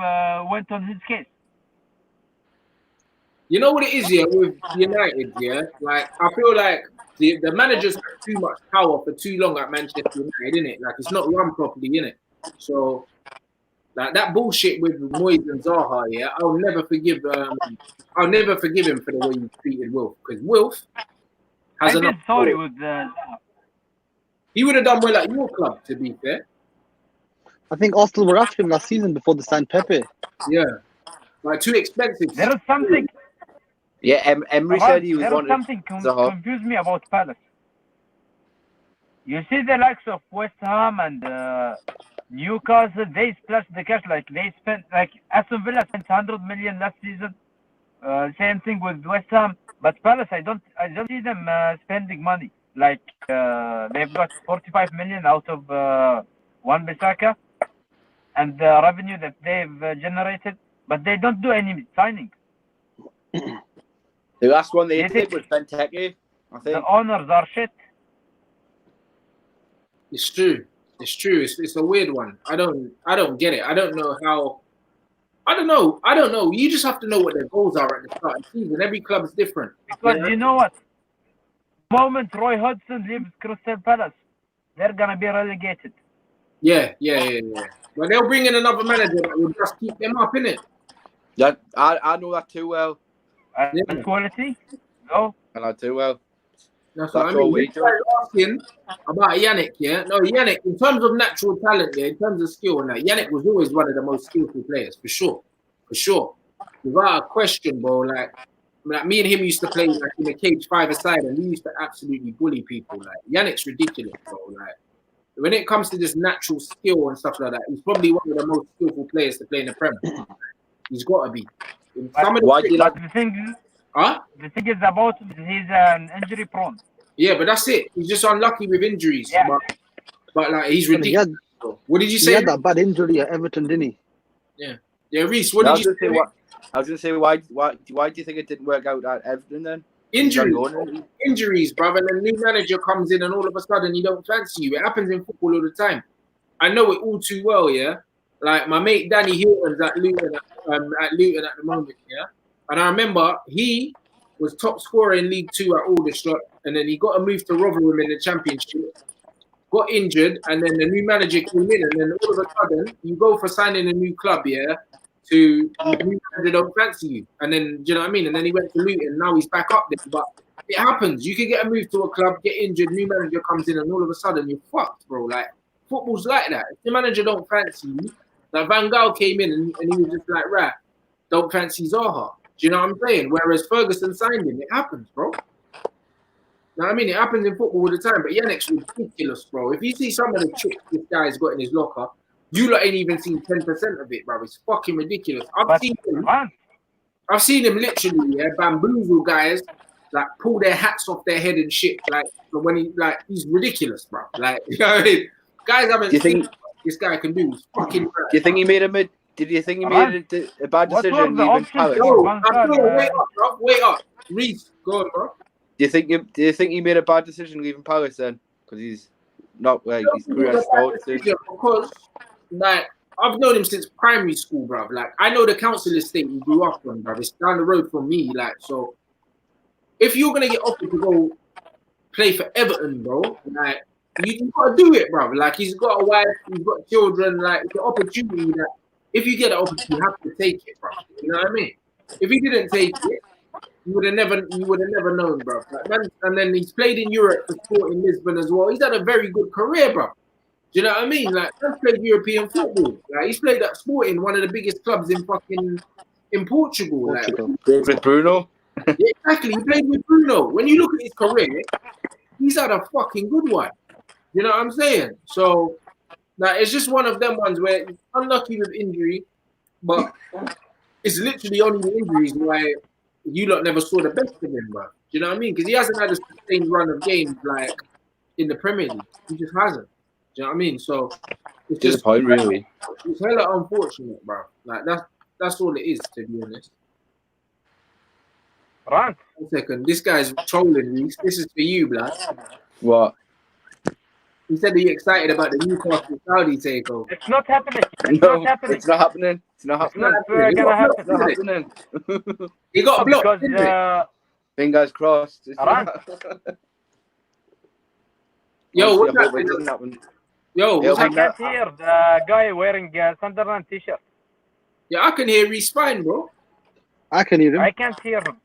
went on his case. You know what it is, yeah, with United, yeah? Like, I feel like the managers have too much power for too long at Manchester United, innit? Like, it's not run properly, innit? So, like, that bullshit with Moyes and Zaha, yeah, I'll never forgive him for the way he treated Wilf. Because Wilf has I enough feel sorry power. with Zaha. He would have done well at your club, to be fair. I think Arsenal were after him last season before they signed Pepe. Yeah. Like, too expensive. There is something. Yeah, Emery said he was There is wanted something Zaha. confused me about Palace. You see the likes of West Ham and Newcastle, they splashed the cash. Like they spent, like Aston Villa spent 100 million last season. Same thing with West Ham. But Palace, I don't see them spending money. Like they've got 45 million out of Wan-Bissaka and the revenue that they've generated, but they don't do any signing. The last one they did was Benteke, I think. The owners are shit. It's true. It's a weird one. I don't get it. I don't know how. I don't know. You just have to know what their goals are at the start of the season. Every club is different. Because you know what? The moment Roy Hodgson leaves Crystal Palace, they're gonna be relegated. Yeah. But they'll bring in another manager that will just keep them up, innit? Yeah, I know that too well. And quality? No. I know too well. That's what I mean. all we You guys asking about Yannick, yeah? No, Yannick, in terms of natural talent, yeah, in terms of skill and that, Yannick was always one of the most skillful players, for sure. Without a question, bro. Like me and him used to play like in a cage 5-a-side, and we used to absolutely bully people. Like Yannick's ridiculous, bro. Like when it comes to this natural skill and stuff like that, he's probably one of the most skillful players to play in the Premier. He's got to be. The thing is about he's an injury prone. Yeah, but that's it. He's just unlucky with injuries. Yeah. But like he's ridiculous. What did you say? He had that bad injury at Everton, didn't he? Yeah, Reese, what did you say? I was going to say, why do you think it didn't work out at Everton then? Injuries, brother. And a new manager comes in and all of a sudden he don't fancy you. It happens in football all the time. I know it all too well, yeah? Like my mate Danny Hilton's at Luton at the moment, yeah? And I remember he was top scorer in League 2 at Aldershot, and then he got a move to Rotherham in the Championship, got injured, and then the new manager came in, and then all of a sudden you go for signing a new club, yeah, to the new manager don't fancy you, and then do you know what I mean? And then he went to Luton, now he's back up there. But it happens. You can get a move to a club, get injured, new manager comes in, and all of a sudden you're fucked, bro. Like football's like that. If the manager don't fancy you, like Van Gaal came in and he was just like, right, don't fancy Zaha. Do you know what I'm saying? Whereas Ferguson signed him. It happens, bro. Know what I mean? It happens in football all the time. But Yannick's ridiculous, bro. If you see some of the tricks this guy's got in his locker, you lot ain't even seen 10% of it, bro. It's fucking ridiculous. I've seen him literally, bamboozle guys, like pull their hats off their head and shit. Like when he's ridiculous, bro. Like you know what I mean? Guys haven't seen what this guy can do. He's fucking. Do you think he made a bad decision leaving Palace? No, wait up. Reese, go on, bro. Do you think he made a bad decision leaving Palace then? Because he's not like his career started. Because like I've known him since primary school, bro. Like I know the council estate he grew up on, bro. It's down the road from me. Like so, if you're gonna get offered to go play for Everton, bro, like you gotta do it, bro. Like he's got a wife, he's got children. Like it's an opportunity that if you get an opportunity, you have to take it, bro. You know what I mean? If he didn't take it, you would have never known, bro. And then he's played in Europe for sport in Lisbon as well. He's had a very good career, bro. Do you know what I mean? Like he's played European football. Like he's played at Sporting, one of the biggest clubs in Portugal. Like with Bruno. Yeah, exactly. He played with Bruno. When you look at his career, he's had a fucking good one. You know what I'm saying? So, like, it's just one of them ones where he's unlucky with injury, but it's literally only the injuries why you lot never saw the best of him, bro. Do you know what I mean? Because he hasn't had a sustained run of games like in the Premier League. He just hasn't. Do you know what I mean? So it's just Disappointing, really. it's hella unfortunate, bro. Like that's all it is, to be honest. Rant. 1 second, this guy's trolling me. This is for you, blood. What? He said that you're excited about the Newcastle Saudi takeover. It's not happening. It's No, not happening. it's not happening. It's not It's happening. not gonna happen. It's not happening. He got blocked. Because Didn't it? Fingers crossed. It's Rant. Yo, what's Honestly, I hope it happening? doesn't happen. Yo, what's I happening? can't hear the guy wearing Sunderland t-shirt. Yeah, I can hear he's fine, bro. I can hear him. I can't hear him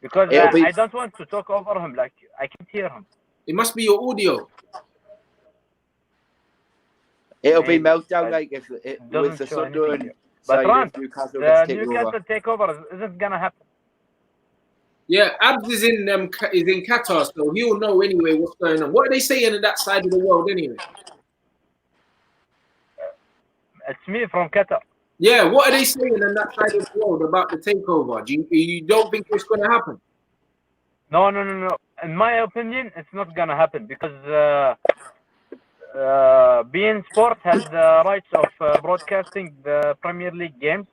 because It'll be- I don't want to talk over him. Like I can't hear him. It must be your audio. It'll be Maybe. meltdown It like if it with doesn't the show anything Sunderland here. But side Rant, if Newcastle the gets taken Newcastle over. takeover isn't gonna happen. Yeah, Abs is in Qatar, so he'll know anyway what's going on. What are they saying in that side of the world anyway? It's me from Qatar. Yeah, what are they saying in that side of the world about the takeover? Do you don't think it's going to happen? No. In my opinion, it's not gonna happen because beIN Sport has the rights of broadcasting the Premier League games,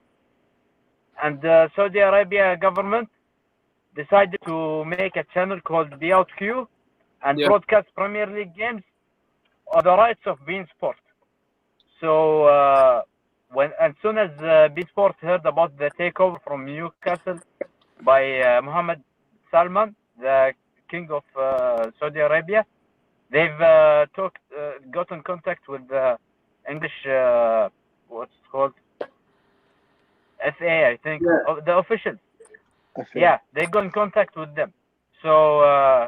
and the Saudi Arabia government decided to make a channel called The Outq and broadcast Premier League games on the rights of beIN Sport. So as soon as beIN Sport heard about the takeover from Newcastle by Mohammed Salman, the king of Saudi Arabia, they've got in contact with the English what's it called FA, I think, the officials. Yeah, they got in contact with them. So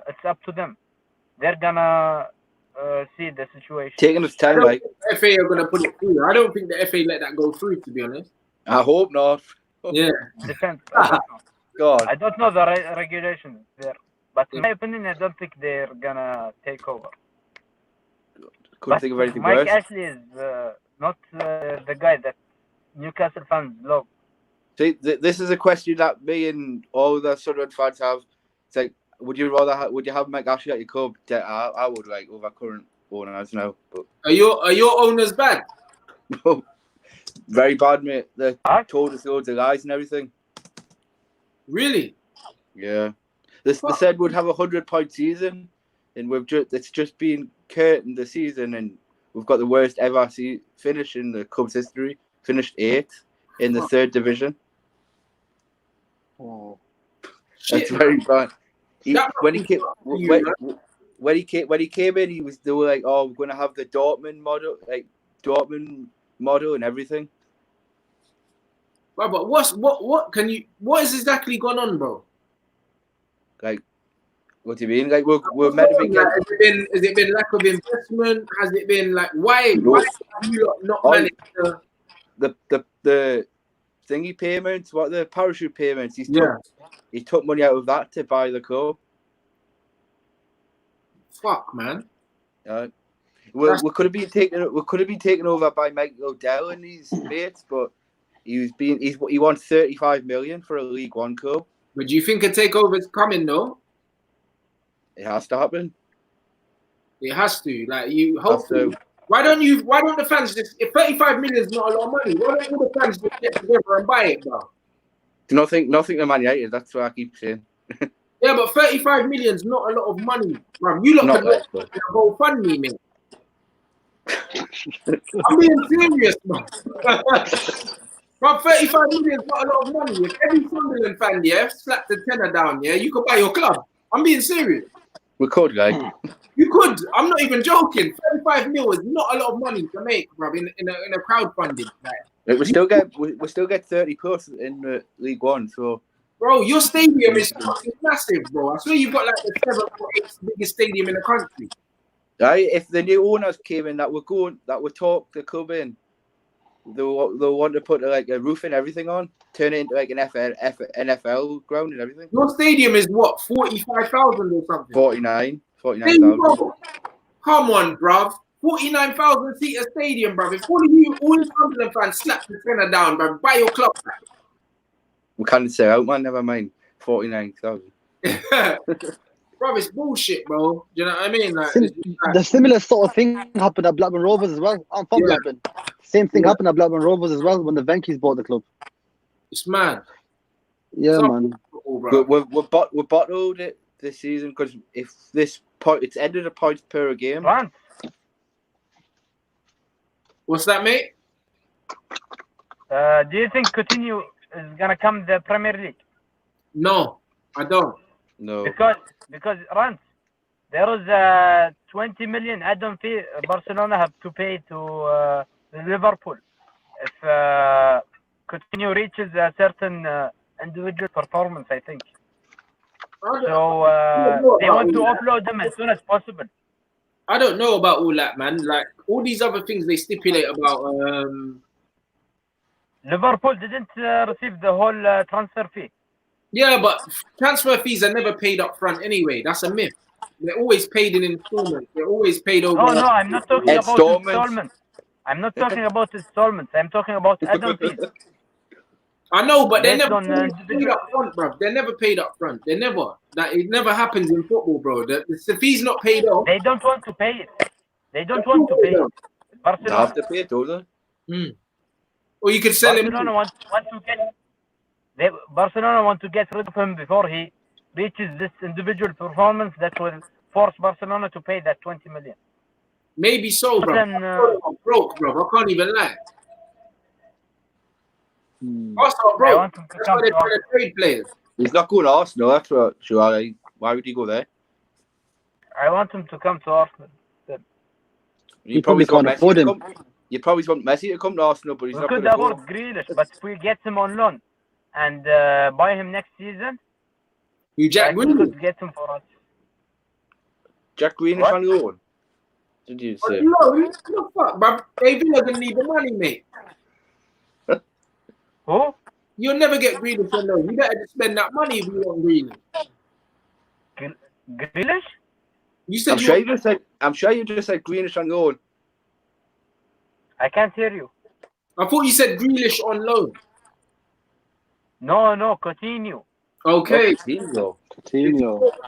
it's up to them. They're gonna see the situation. Taking its time, like The FA are going to put it through. I don't think the FA let that go through, to be honest. I hope not. Yeah. Depends. God. I don't know the regulations there, but in my opinion, I don't think they're gonna take over. Couldn't think of anything Mike worse. Ashley is not the guy that Newcastle fans love. See, this is a question that me and all the Sunderland fans have. It's like, would you have Mike Ashley at your club? I would, like, over current owners now. But Are your owners bad? very bad, mate. They told us loads of lies and everything. Really? Yeah. They said we'd have a 100-point season, and it's just been curtained the season, and we've got the worst ever finish in the club's history. Finished 8th in the 3rd division. Oh. That's very bad. When he came in, they were like, "Oh, we're going to have the Dortmund model and everything." Bro, but what is exactly going on, bro? Like, what do you mean? Like, we're meant to be getting... Has it been lack of investment? Has it been like why have you not managed to... the thingy payments? What the parachute payments? He took money out of that to buy the club. Fuck, man. We could have been taken over by Mike Odell and his mates, but he won 35 million for a League One club. But do you think a takeover is coming though? It has to happen. It has to. Like you hopefully. Why don't the fans just, if 35 million is not a lot of money, why don't all the fans just get together and buy it, bro? Nothing to Man United, that's what I keep saying. Yeah, but 35 million is not a lot of money, bro. You lot can go fund me, mate. I'm being serious, man. Bro, 35 million is not a lot of money. If every Sunderland fan, slapped the tenner down, you could buy your club. I'm being serious. We could, guys. You could. I'm not even joking. 35 mil is not a lot of money to make, bro, in a crowdfunding. Like, we still get 30 plus in the League One, so. Bro, your stadium is fucking massive, bro. I swear you've got like the 7th or 8th biggest stadium in the country. Right, if the new owners came in that would talk the club in, they'll want to put like a roof and everything on, turn it into like an NFL ground and everything. Your stadium is what, 45,000 or something? 49,000. Come on, bruv. 49,000 seater stadium, bruv. If all of you, all the Sunderland fans slap the tenner down, bruv, buy your club back. We can't say out, man. Never mind. 49,000. Bruv, it's bullshit, bro. Do you know what I mean? Like, The similar sort of thing happened at Blackburn Rovers as well. I'm from Blackburn. Same thing happened at Blackburn Rovers as well when the Venkies bought the club. It's mad. Yeah, man. We're bottled it this season because if this point, it's ended a point per game. Rants. What's that, mate? Do you think Coutinho is gonna come the Premier League? No, I don't. No. Because Rants, there is a 20 million add-on fee Barcelona have to pay to Liverpool if Coutinho reaches a certain individual performance, I think. So they want to upload them as soon as possible. I don't know about all that, man. Like all these other things they stipulate about. Liverpool didn't receive the whole transfer fee. Yeah, but transfer fees are never paid up front anyway. That's a myth. They're always paid in installments. They're always paid over. No, I'm not talking about installments. I'm not talking about installments. I'm talking about add-on fees. I know, but they're never Based paid up front, bro. They're never paid up front. They're never. That it never happens in football, bro. The fee's not paid off. They don't want to pay it. They don't want to pay it. They Barcelona. have to pay it, don't they? Or you could sell him. Barcelona want to get. Barcelona want to get rid of him before he reaches this individual performance that will force Barcelona to pay that 20 million. Maybe so, bro. Then, I'm broke, bro. I can't even lie. Also, bro, that's why they're trying to trade players. He's not going to Arsenal. That's what. Sure, why would he go there? I want him to come to Arsenal. You probably can't afford him. You probably want Messi to come to Arsenal, but he's not going to go. We could afford Grealish, but if we get him on loan and buy him next season, we could get him for us. Jack Grealish on loan? Did you say? No, the fuck, bro. They Villa gonna need the money, mate. Who? You'll never get Grealish on loan. You better just spend that money if you want Grealish. Grealish? You said I'm sure you just said Grealish on loan. I can't hear you. I thought you said Grealish on loan. No, Coutinho. Okay. Coutinho.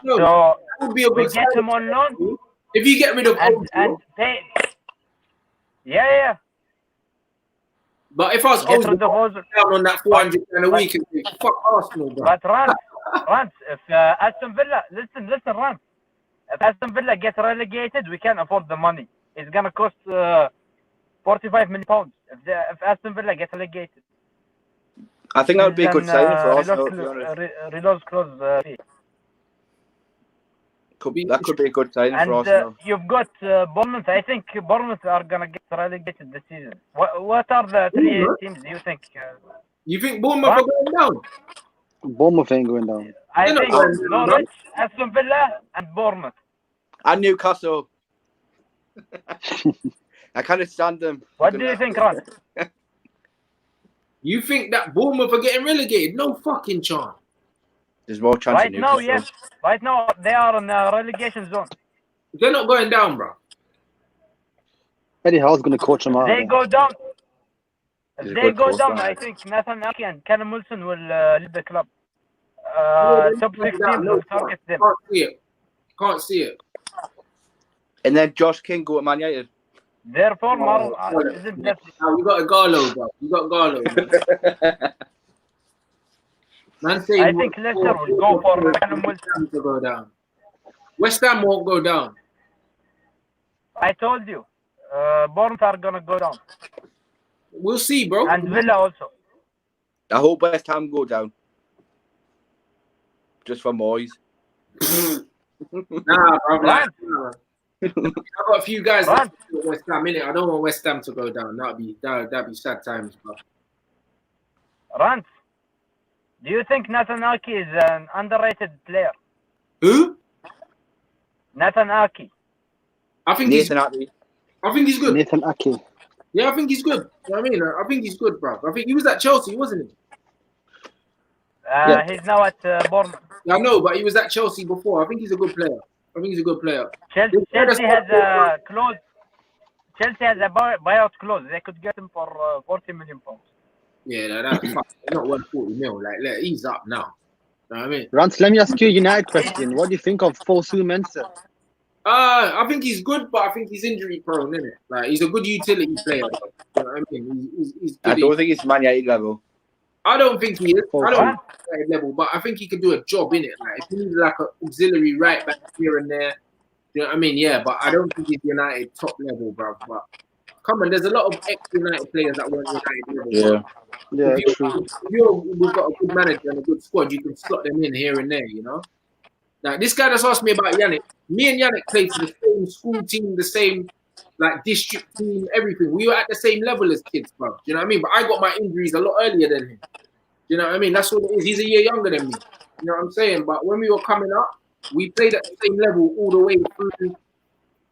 No, So that would be a good we get him on loan if you get rid of and pay. Yeah. But if I was Get rid of Ozil. down on that 400 a week and say, fuck Arsenal, bro. But Rants, if Aston Villa, listen, Rants. If Aston Villa gets relegated, we can't afford the money. It's gonna cost 45 million pounds if Aston Villa gets relegated. I think that would be a good signing for Arsenal. Reload clause fee. That could be a good signing for Arsenal. You've got Bournemouth. I think Bournemouth are gonna get relegated this season. What are the three teams you think? You think Bournemouth are going down? Bournemouth ain't going down. I think Norwich, Aston Villa, and Bournemouth. And Newcastle. I can't stand them. What do you think, Ron? You think that Bournemouth are getting relegated? No fucking chance. There's more chance. Right now, yes. Right now, they are in the relegation zone. They're not going down, bro. Eddie Howe's going to coach them out. They go down. If they go down, I think Nathan Ake and Callum Wilson will lead the club. Top 6 teams will target them. Can't see it. And then Josh King go to Man United. Therefore, isn't that... You got a Garlo, bro. You got Garlo. Man saying I think Leicester will go for Callum Wilson to go down. West Ham won't go down. I told you. Bournemouth are going to go down. We'll see, bro. And Villa also. I hope West Ham go down. Just for Moyes. Nah, bro. I've got a few guys that West Ham in it. I don't want West Ham to go down. That'd be sad times, bro. Rants, do you think Nathan Ake is an underrated player? Who? Nathan Ake. I think he's good. Nathan Ake. Yeah, I think he's good. You know what I mean? I think he's good, bro. I think he was at Chelsea, wasn't he? He's now at Bournemouth. Yeah, I know, but he was at Chelsea before. I think he's a good player. I think he's a good player. Chelsea has a clause. Chelsea has a buyout clause. They could get him for 40 million pounds. Yeah, that's not worth 40 mil. Like, he's up now. You know what I mean? Rants, let me ask you a United question. What do you think of Fosu Mensah? I think he's good, but I think he's injury prone, isn't it? Like, he's a good utility player. Though. You know what I mean? He's I don't think it's Man United level. I don't think he is. I don't What? think he's at that level, but I think he could do a job in it. Like, if he needs like an auxiliary right back here and there, you know what I mean? Yeah, but I don't think he's United top level, bro. But come on, there's a lot of ex-United players that weren't United level. Yeah, true. We've got a good manager and a good squad, you can slot them in here and there, you know? Like, this guy just asked me about Yannick. Me and Yannick played for the same school team, the same like district team, everything. We were at the same level as kids, bro. You know what I mean? But I got my injuries a lot earlier than him. You know what I mean? That's what it is. He's a year younger than me. You know what I'm saying? But when we were coming up, we played at the same level all the way through.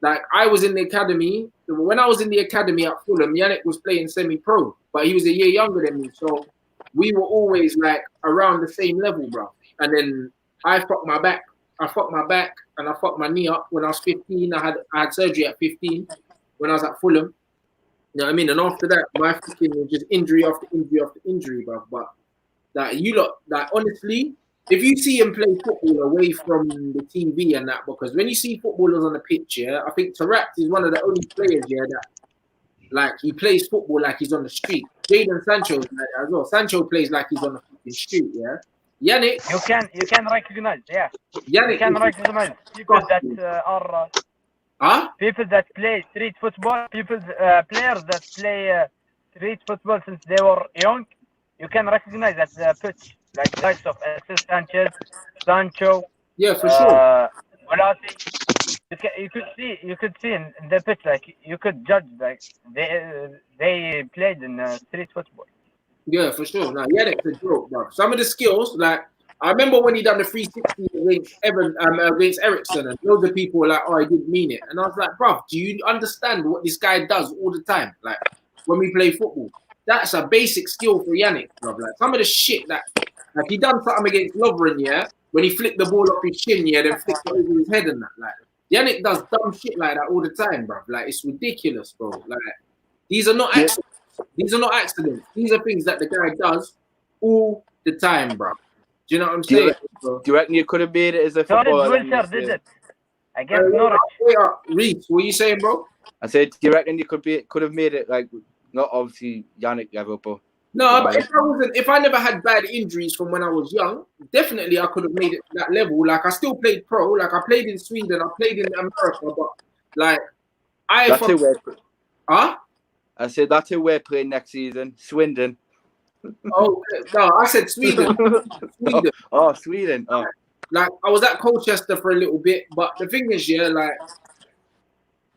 Like, I was in the academy. When I was in the academy at Fulham, Yannick was playing semi-pro, but he was a year younger than me. So we were always like around the same level, bro. And then I fucked my back. I fucked my back and I fucked my knee up when I was 15. I had surgery at 15 when I was at Fulham. You know what I mean? And after that, my fucking was just injury after injury after injury, bro. But like, you lot, like, honestly, if you see him play football away from the TV and that, because when you see footballers on the pitch, yeah, I think Tarak is one of the only players, yeah, that like he plays football like he's on the street. Jadon Sancho is like that as well. Sancho plays like he's on the fucking street, yeah. Yannick, you can recognize, yeah. Yannick, You can recognize people that are people that play street football, players that play street football since they were young. You can recognize at the pitch, like the likes of Sanchez, Sancho. Yeah, for sure. Molati. You could see in the pitch, like you could judge, like they played in street football. Yeah, for sure. Now, Yannick's a joke, bro. Some of the skills, like, I remember when he done the 360 against Ericsson, and loads of people were like, oh, he didn't mean it. And I was like, bro, do you understand what this guy does all the time? Like, when we play football, that's a basic skill for Yannick, bro. Like, some of the shit that, like, he done something against Lovren, yeah, when he flicked the ball off his chin, yeah, then flicked it over his head and that. Like, Yannick does dumb shit like that all the time, bro. Like, it's ridiculous, bro. Like, these are not accidents. These are not accidents. These are things that the guy does all the time, bro. Do you know what I'm saying? Do you reckon you could have made it as a footballer? Wilshere did it. I guess Norwich. Reece, what are you saying, bro? I said, do you reckon you could have made it, like, not obviously Yannick level, but no, but if I never had bad injuries from when I was young, definitely I could have made it to that level. Like, I still played pro. Like, I played in Sweden, I played in America, but like I said that's who we're playing next season. Swindon. Oh no, I said Sweden. Sweden. Oh, Sweden. Oh. Like, I was at Colchester for a little bit, but the thing is, yeah, like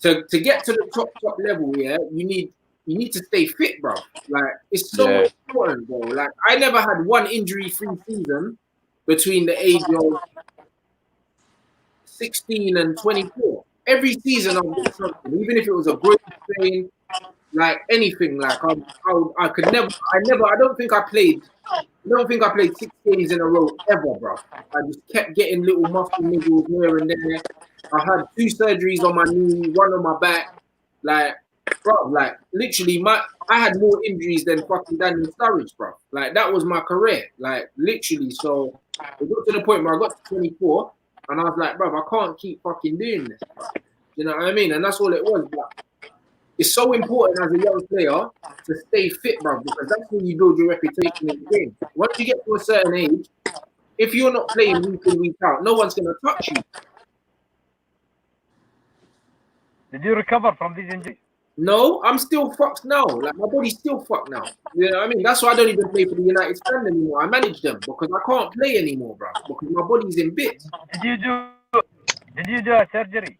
to get to the top level, yeah, you need to stay fit, bro. Like, it's so important, bro. Like, I never had one injury-free season between the age of 16 and 24. Every season I was something, even if it was a growth pain, like anything. Like, I don't think I played 6 games in a row ever, bro. I just kept getting little muscle niggles here and there. I had 2 surgeries on my knee, 1 on my back. Like, bro, like, literally, I had more injuries than fucking Daniel Sturridge, bro. Like, that was my career, like, literally. So it got to the point where I got to 24, and I was like, bro, I can't keep fucking doing this, bro. You know what I mean? And that's all it was, bro. It's so important as a young player to stay fit, bro, because that's when you build your reputation in the game. Once you get to a certain age, if you're not playing week in, week out, no one's going to touch you. Did you recover from these injuries? No, I'm still fucked now. Like, my body's still fucked now. You know what I mean? That's why I don't even play for the United Stand anymore. I manage them because I can't play anymore, bro, because my body's in bits. Did you do a surgery?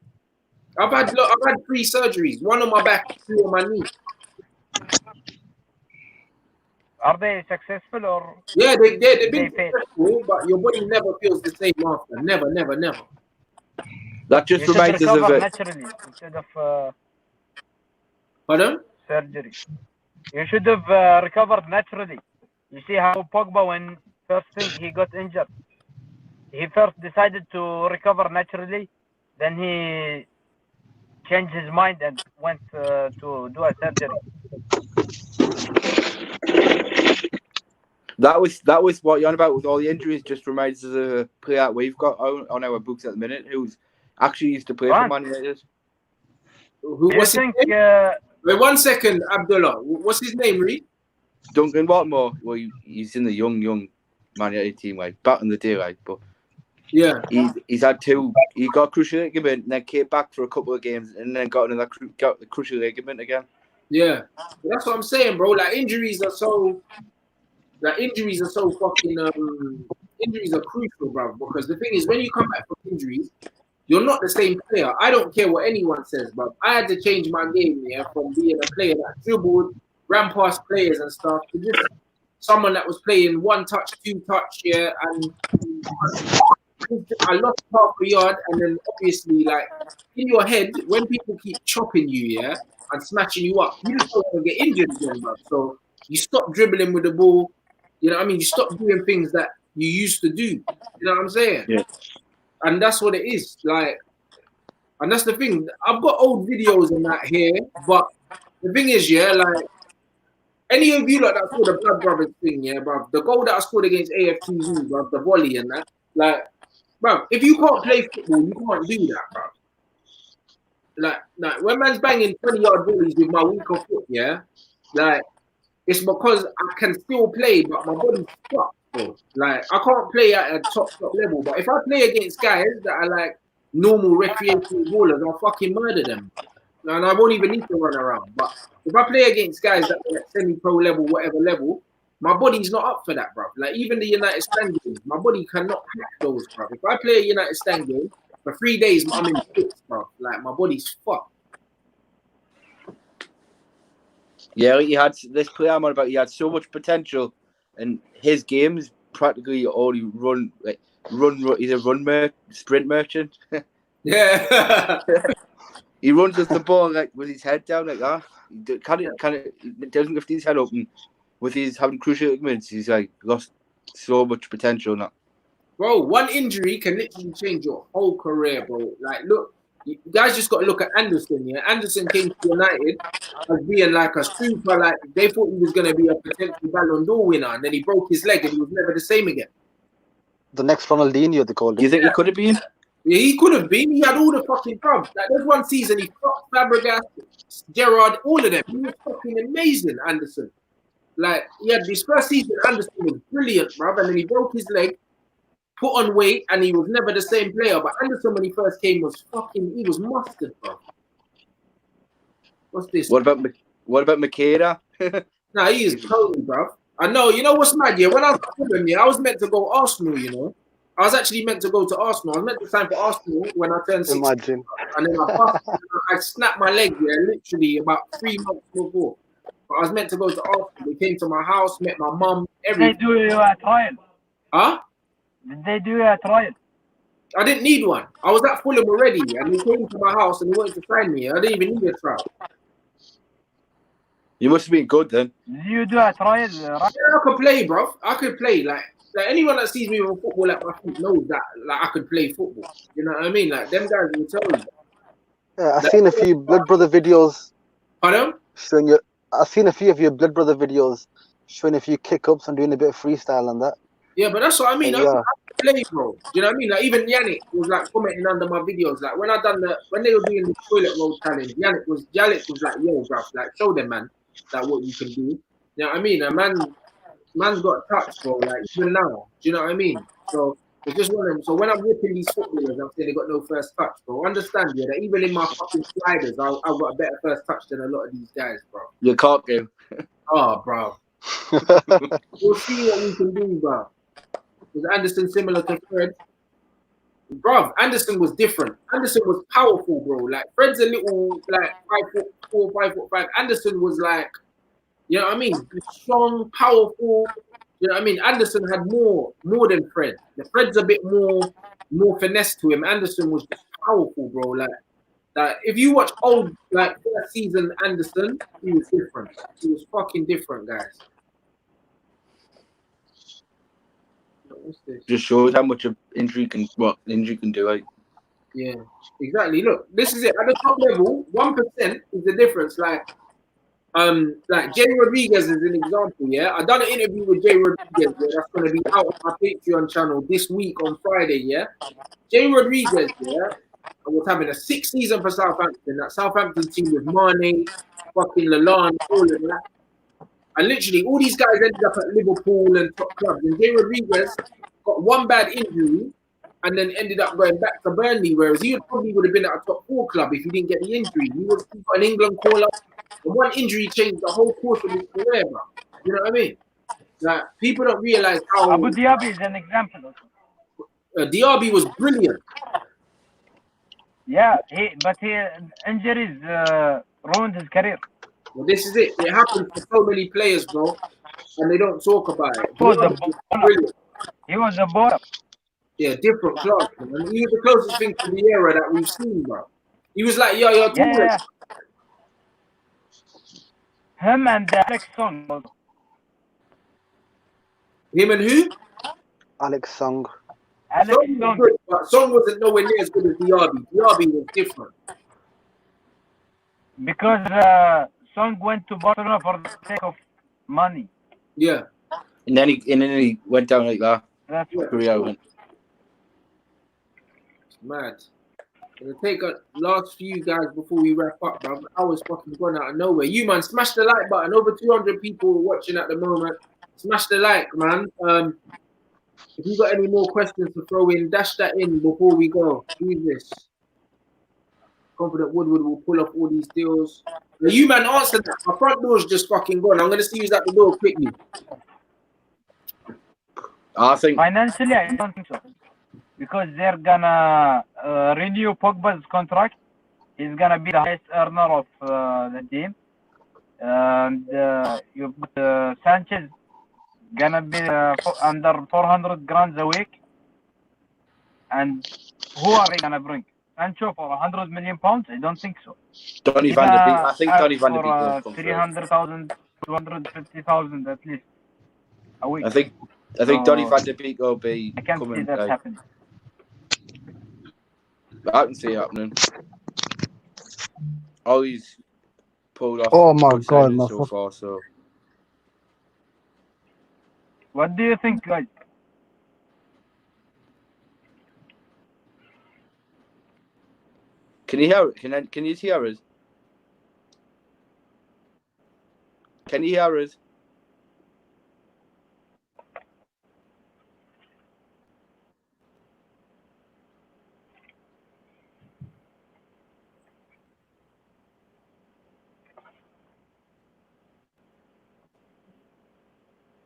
I've had 3 surgeries, 1 on my back, 2 on my knee. Are they successful or? Yeah, they've been successful, but your body never feels the same after. Never. That just reminds us of it. Naturally instead of pardon? Surgery. You should have recovered naturally. You see how Pogba, when first thing he got injured, he first decided to recover naturally. Then he changed his mind and went to do a surgery. That was what you're on about with all the injuries. Just reminds us of a player we've got on our books at the minute who's actually used to play for Man United. What's his name? Wait 1 second, Abdullah. What's his name, Reed? Duncan Watmore. Well, he's in the young Man United team, like back in the day, like. But yeah, he's had two. He got cruciate ligament, and then came back for a couple of games, and then got the cruciate ligament again. Yeah, that's what I'm saying, bro. Like injuries are so fucking injuries are crucial, bro. Because the thing is, when you come back from injuries, you're not the same player. I don't care what anyone says, but I had to change my game, from being a player that dribbled, ran past players and stuff, to just someone that was playing 1 touch, 2 touch, and I lost half a yard, and then obviously, like in your head, when people keep chopping you, and smashing you up, you just don't want to get injured again, bro. So you stop dribbling with the ball. You know what I mean? You stop doing things that you used to do. You know what I'm saying? Yeah. And that's what it is. Like, and that's the thing. I've got old videos and that here, but the thing is, like, any of you like that saw the Blood Brothers thing, bro. The goal that I scored against AFTV, bro, the volley and that, like, bro, if you can't play football, you can't do that, bro. Like when man's banging 20-yard volleys with my weaker foot, like, it's because I can still play, but my body's fucked, bro. Like, I can't play at a top level, but if I play against guys that are like normal recreational ballers, I'll fucking murder them. And I won't even need to run around. But if I play against guys that are at semi-pro level, whatever level, my body's not up for that, bro. Like, even the United Stand games, my body cannot hack those, bro. If I play a United Stand game, for 3 days, I'm in fits, bro. Like, my body's fucked. Yeah, he had this player I'm on about. He had so much potential, and his game is practically all he run. He's a sprint merchant. Yeah. He runs with the ball like with his head down like that. He doesn't lift his head up, and with his having cruciate ligaments, he's like lost so much potential now. Bro, 1 injury can literally change your whole career, bro. Like, look, you guys just got to look at Anderson, Anderson came to United as being like a super, like, they thought he was going to be a potential Ballon d'Or winner, and then he broke his leg and he was never the same again. The next Ronaldinho, they called him. Do you think he could have been? Yeah, he could have been. He had all the fucking clubs. Like, there's 1 season he fucked Fabregas, Gerrard, all of them. He was fucking amazing, Anderson. Like, he had this first season, Anderson was brilliant, bro, and then he broke his leg, put on weight, and he was never the same player. But Anderson, when he first came, he was mustard, bro. What's this? What about Makeda? Nah, he is totally, bro. I know. You know what's mad? Yeah, when I was with him, I was meant to go Arsenal. I was actually meant to go to Arsenal. I was meant to sign for Arsenal when I turned 16. Imagine. And then I snapped my leg, literally about 3 months before. But I was meant to go to Arsenal. They came to my house, met my mum, everything. Did they do you a trial? Huh? Did they do you a trial? I didn't need one. I was at Fulham already, and they came to my house and they wanted to sign me. I didn't even need a trial. You must have been good then. Did you do a trial? Yeah, I could play, bro. I could play. Like anyone that sees me with football at my feet knows that like I could play football. You know what I mean? Like them guys will tell you. Yeah, I've seen a few Blood Brother videos. Pardon? I've seen a few of your Blood Brother videos showing a few kick-ups and doing a bit of freestyle and that. Yeah, but that's what I mean. Yeah. I play, bro. Do you know what I mean? Like even Yannick was like commenting under my videos. Like when they were doing the toilet roll challenge, Yannick was like, yo, bro, like show them, man, like what you can do. You know what I mean? A man's got touch, bro. Like even now, do you know what I mean? So it's just one of them. So when I'm whipping these footballers, I'm saying they got no first touch, bro. Understand, yeah, that even in my fucking sliders, I've got a better first touch than a lot of these guys, bro. You can't game. Oh, bro. We'll see what we can do, bro. Was Anderson similar to Fred? Bro, Anderson was different. Anderson was powerful, bro. Like Fred's a little like 5'4", 5'5". Anderson was like, you know what I mean? Strong, powerful. You know what I mean? Anderson had more than Fred. The Fred's a bit more finesse to him. Anderson was just powerful, bro. Like if you watch old like first season Anderson, he was different. He was fucking different, guys. Just shows how much injury can do. Like Yeah, exactly. Look, this is it. At the top level, 1% is the difference. Like Jay Rodriguez is an example. Yeah, I done an interview with Jay Rodriguez. Yeah, that's going to be out on my Patreon channel this week on Friday. Yeah, Jay Rodriguez. Yeah, I was having a 6th season for Southampton. That Southampton team with Mane, fucking Lalana, all of that. And literally, all these guys ended up at Liverpool and top clubs. And Jay Rodriguez got one bad injury and then ended up going back to Burnley, whereas he probably would have been at a top 4 club if he didn't get the injury. He got an England call up. And one injury changed the whole course of his career, bro. You know what I mean? Like, people don't realize how Abu Dhabi is an example. Diaby was brilliant. Yeah, but injuries ruined his career. Well, this is it. It happens to so many players, bro, and they don't talk about it. He was a baller. Yeah, different class, man. He was the closest thing to the era that we've seen, bro. He was like, yo, yeah. Him and Alex Song. Him and who? Alex Song. Song was good, but Song wasn't nowhere near as good as Diaby. Diaby was different. Because Song went to Barcelona for the sake of money. Yeah. And then he went down like that. That's Yeah. Korea went. It's mad. Gonna take a last few guys before we wrap up, bro. I was fucking gone out of nowhere. You, man, smash the like button. Over 200 people watching at the moment. Smash the like, man. If you got any more questions to throw in, dash that in before we go. Who's this? Confident Woodward will pull off all these deals. Now, you, man, answer that. My front door's just fucking gone. I'm gonna see who's at the door quickly. I think financially, I don't think so. Because they're gonna renew Pogba's contract. He's gonna be the highest earner of the team. And you've got Sanchez gonna be under 400 grand a week. And who are they gonna bring? Sancho for 100 million pounds? I don't think so. Donny van de Beek. I think Donny van de Beek will come 300,000, 250,000 at least a week. I think Donny van de Beek will be. I can't see that happening. I can see it happening. All he's pulled off. Oh my god, my so far. So, what do you think, guys? can you hear? Can you hear us? Can you hear us?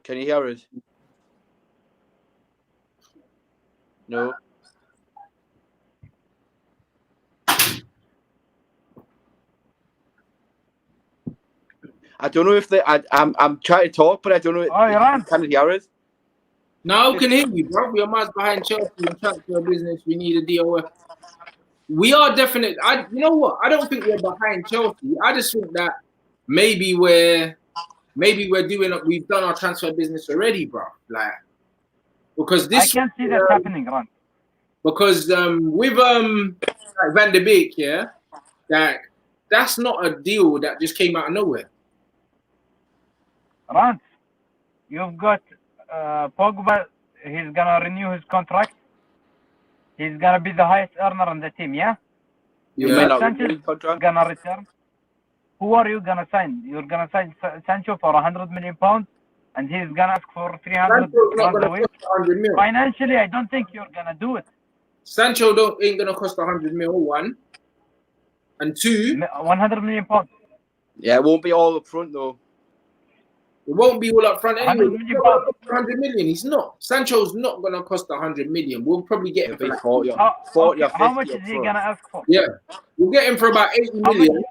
Can you hear us? No. I don't know if I'm trying to talk, but I don't know if can you hear us? No, I can hear you, bro. We are miles behind Chelsea in transfer business. We need a DOF. We are definitely. You know what? I don't think we're behind Chelsea. I just think that maybe we're doing. We've done our transfer business already, bro. Like, because this. I can't see that happening, Ron. Because with like Van de Beek, yeah, that's not a deal that just came out of nowhere. Ron, you've got Pogba. He's gonna renew his contract. He's gonna be the highest earner on the team, yeah? Sanchez gonna return. Who are you gonna sign? You're gonna sign Sancho for 100 million pounds, and he's gonna ask for 300 pounds a week. Financially, I don't think you're gonna do it. Sancho ain't gonna cost 100 mil, one, and two. 100 million pounds. Yeah, it won't be all up front though. It won't be all up front anyway. 100 million. He's not. Sancho's not gonna cost 100 million. We'll probably get him for like 40 or 50. How much is he gonna ask for? Yeah, we'll get him for about 80 million.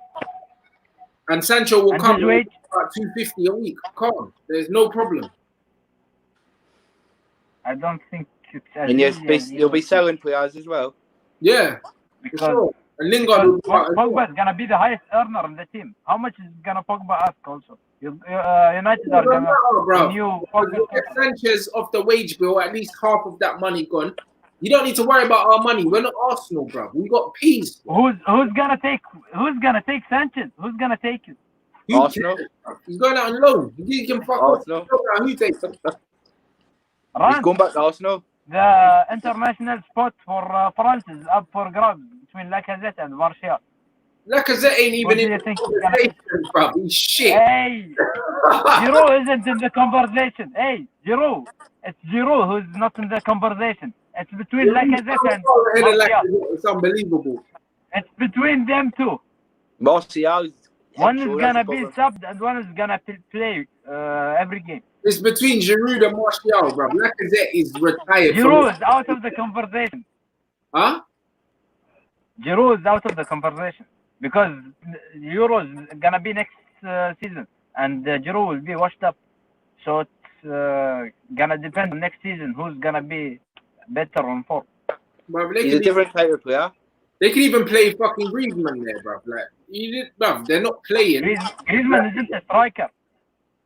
And Sancho will come with about 250 a week. Come, there's no problem. I don't think it's. And you'll be selling players as well. Yeah, because sure. And Lingard Pogba is gonna be the highest earner on the team. How much is gonna Pogba ask also? United are gonna renew Pogba. Get Sanchez off the wage bill, at least half of that money gone. You don't need to worry about our money. We're not Arsenal, bro. We got peace. Bro. Who's gonna take Sanchez? Who's gonna take it? Arsenal. He's going out on loan. He can fuck Arsenal. off. Who takes him? He's going back to Arsenal. The international spot for France is up for grabs between Lacazette and Martial. Lacazette ain't even What do in you the think? conversation, bro. He's shit. Hey, Giroud isn't in the conversation. Hey, Giroud. It's Giroud who's not in the conversation. It's between Lacazette and Martial. It's unbelievable. It's between them two. Martial. One is gonna be subbed and one is gonna play every game. It's between Giroud and Martial, bro. Lacazette is retired. Giroud is out of the conversation. Huh? Giroud is out of the conversation because Euro is gonna be next season, and Giroud will be washed up. So it's gonna depend on next season who's gonna be better on form. He's a different type of player. They could even play fucking Griezmann there, bro. Like, bruv, they're not playing. Griezmann isn't a striker.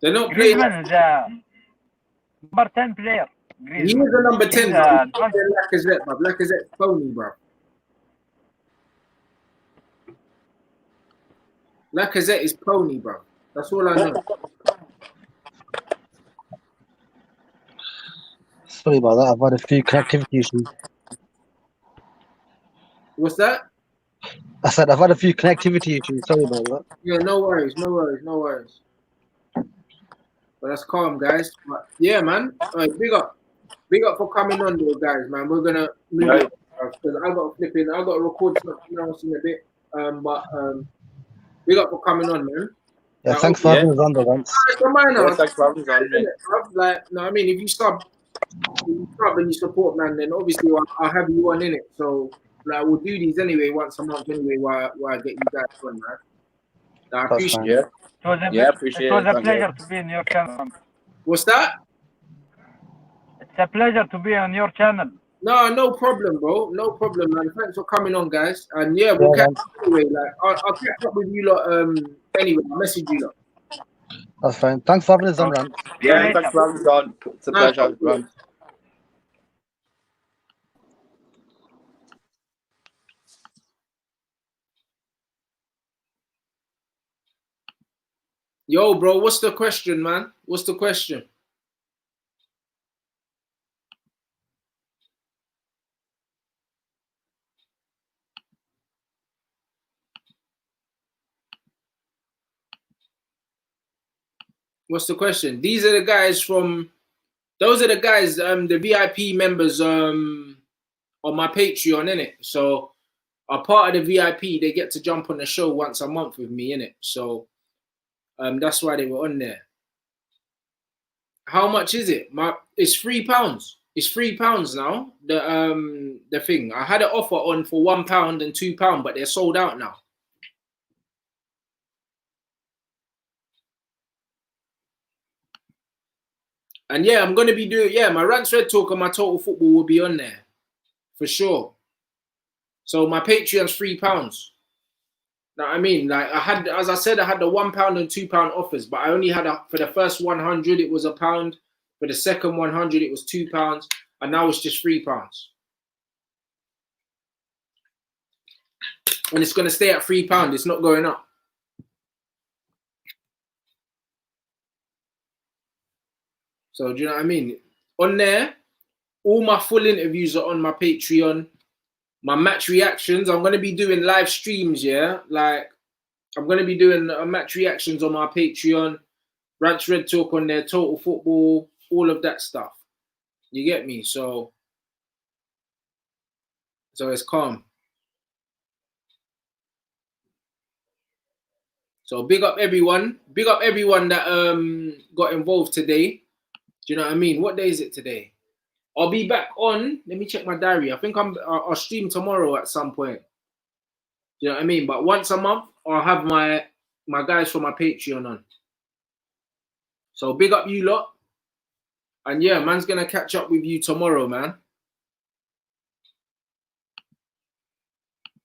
They're not playing. Griezmann is a number 10 player. He is a number 10. Lacazette, bruv. Lacazette's phony, bruv. Lacazette is pony, bro. That's all I know. Sorry about that. I've had a few connectivity issues. What's that? I said I've had a few connectivity issues. Sorry about that. Yeah, no worries. But that's calm, guys. But yeah, man. Right, big up for coming on, though, guys, man. We're gonna move on because I got to record something else in a bit. Big up for coming on, man. Yeah, thanks for having us on the Rants. Thanks for having us on. Like, no, I mean, if you sub and you support, man, then obviously I'll have you on in it. So, like, we'll do these anyway once a month anyway. While I get you guys on, man. I appreciate it. It was a pleasure to be on your channel. What's that? It's a pleasure to be on your channel. No problem, bro. No problem, man. Thanks for coming on, guys. And yeah, we'll catch up anyway. Like, I'll catch up with you lot. Anyway, I'll message you lot. That's fine. Thanks for having us on, Rants. Yeah, thanks for having us on. It's a pleasure, Rants. Yo, bro, what's the question, man? What's the question? What's the question? These are the guys from. Those are the guys, the VIP members, on my Patreon, innit? So, a part of the VIP, they get to jump on the show once a month with me, innit? So, that's why they were on there. How much is it? It's £3. It's £3 now. The thing. I had an offer on for £1 and £2, but they're sold out now. And yeah, I'm gonna be doing my Rants Red Talk and my Total Football will be on there for sure. So my Patreon's £3. Now I mean, like I had, as I said, I had the £1 and £2 offers, but I only had for the first 100 it was £1. For the second 100 it was £2, and now it's just £3. And it's gonna stay at £3. It's not going up. So do you know what I mean? On there, all my full interviews are on my Patreon. My match reactions, I'm going to be doing live streams, yeah? Like, I'm going to be doing match reactions on my Patreon. Rants Red Talk on there, Total Football, all of that stuff. You get me? So it's calm. So big up everyone. Big up everyone that got involved today. Do you know what I mean? What day is it today? I'll be back on. Let me check my diary. I think I'll stream tomorrow at some point. Do you know what I mean? But once a month, I'll have my guys from my Patreon on. So big up you lot. And yeah, man's gonna catch up with you tomorrow, man.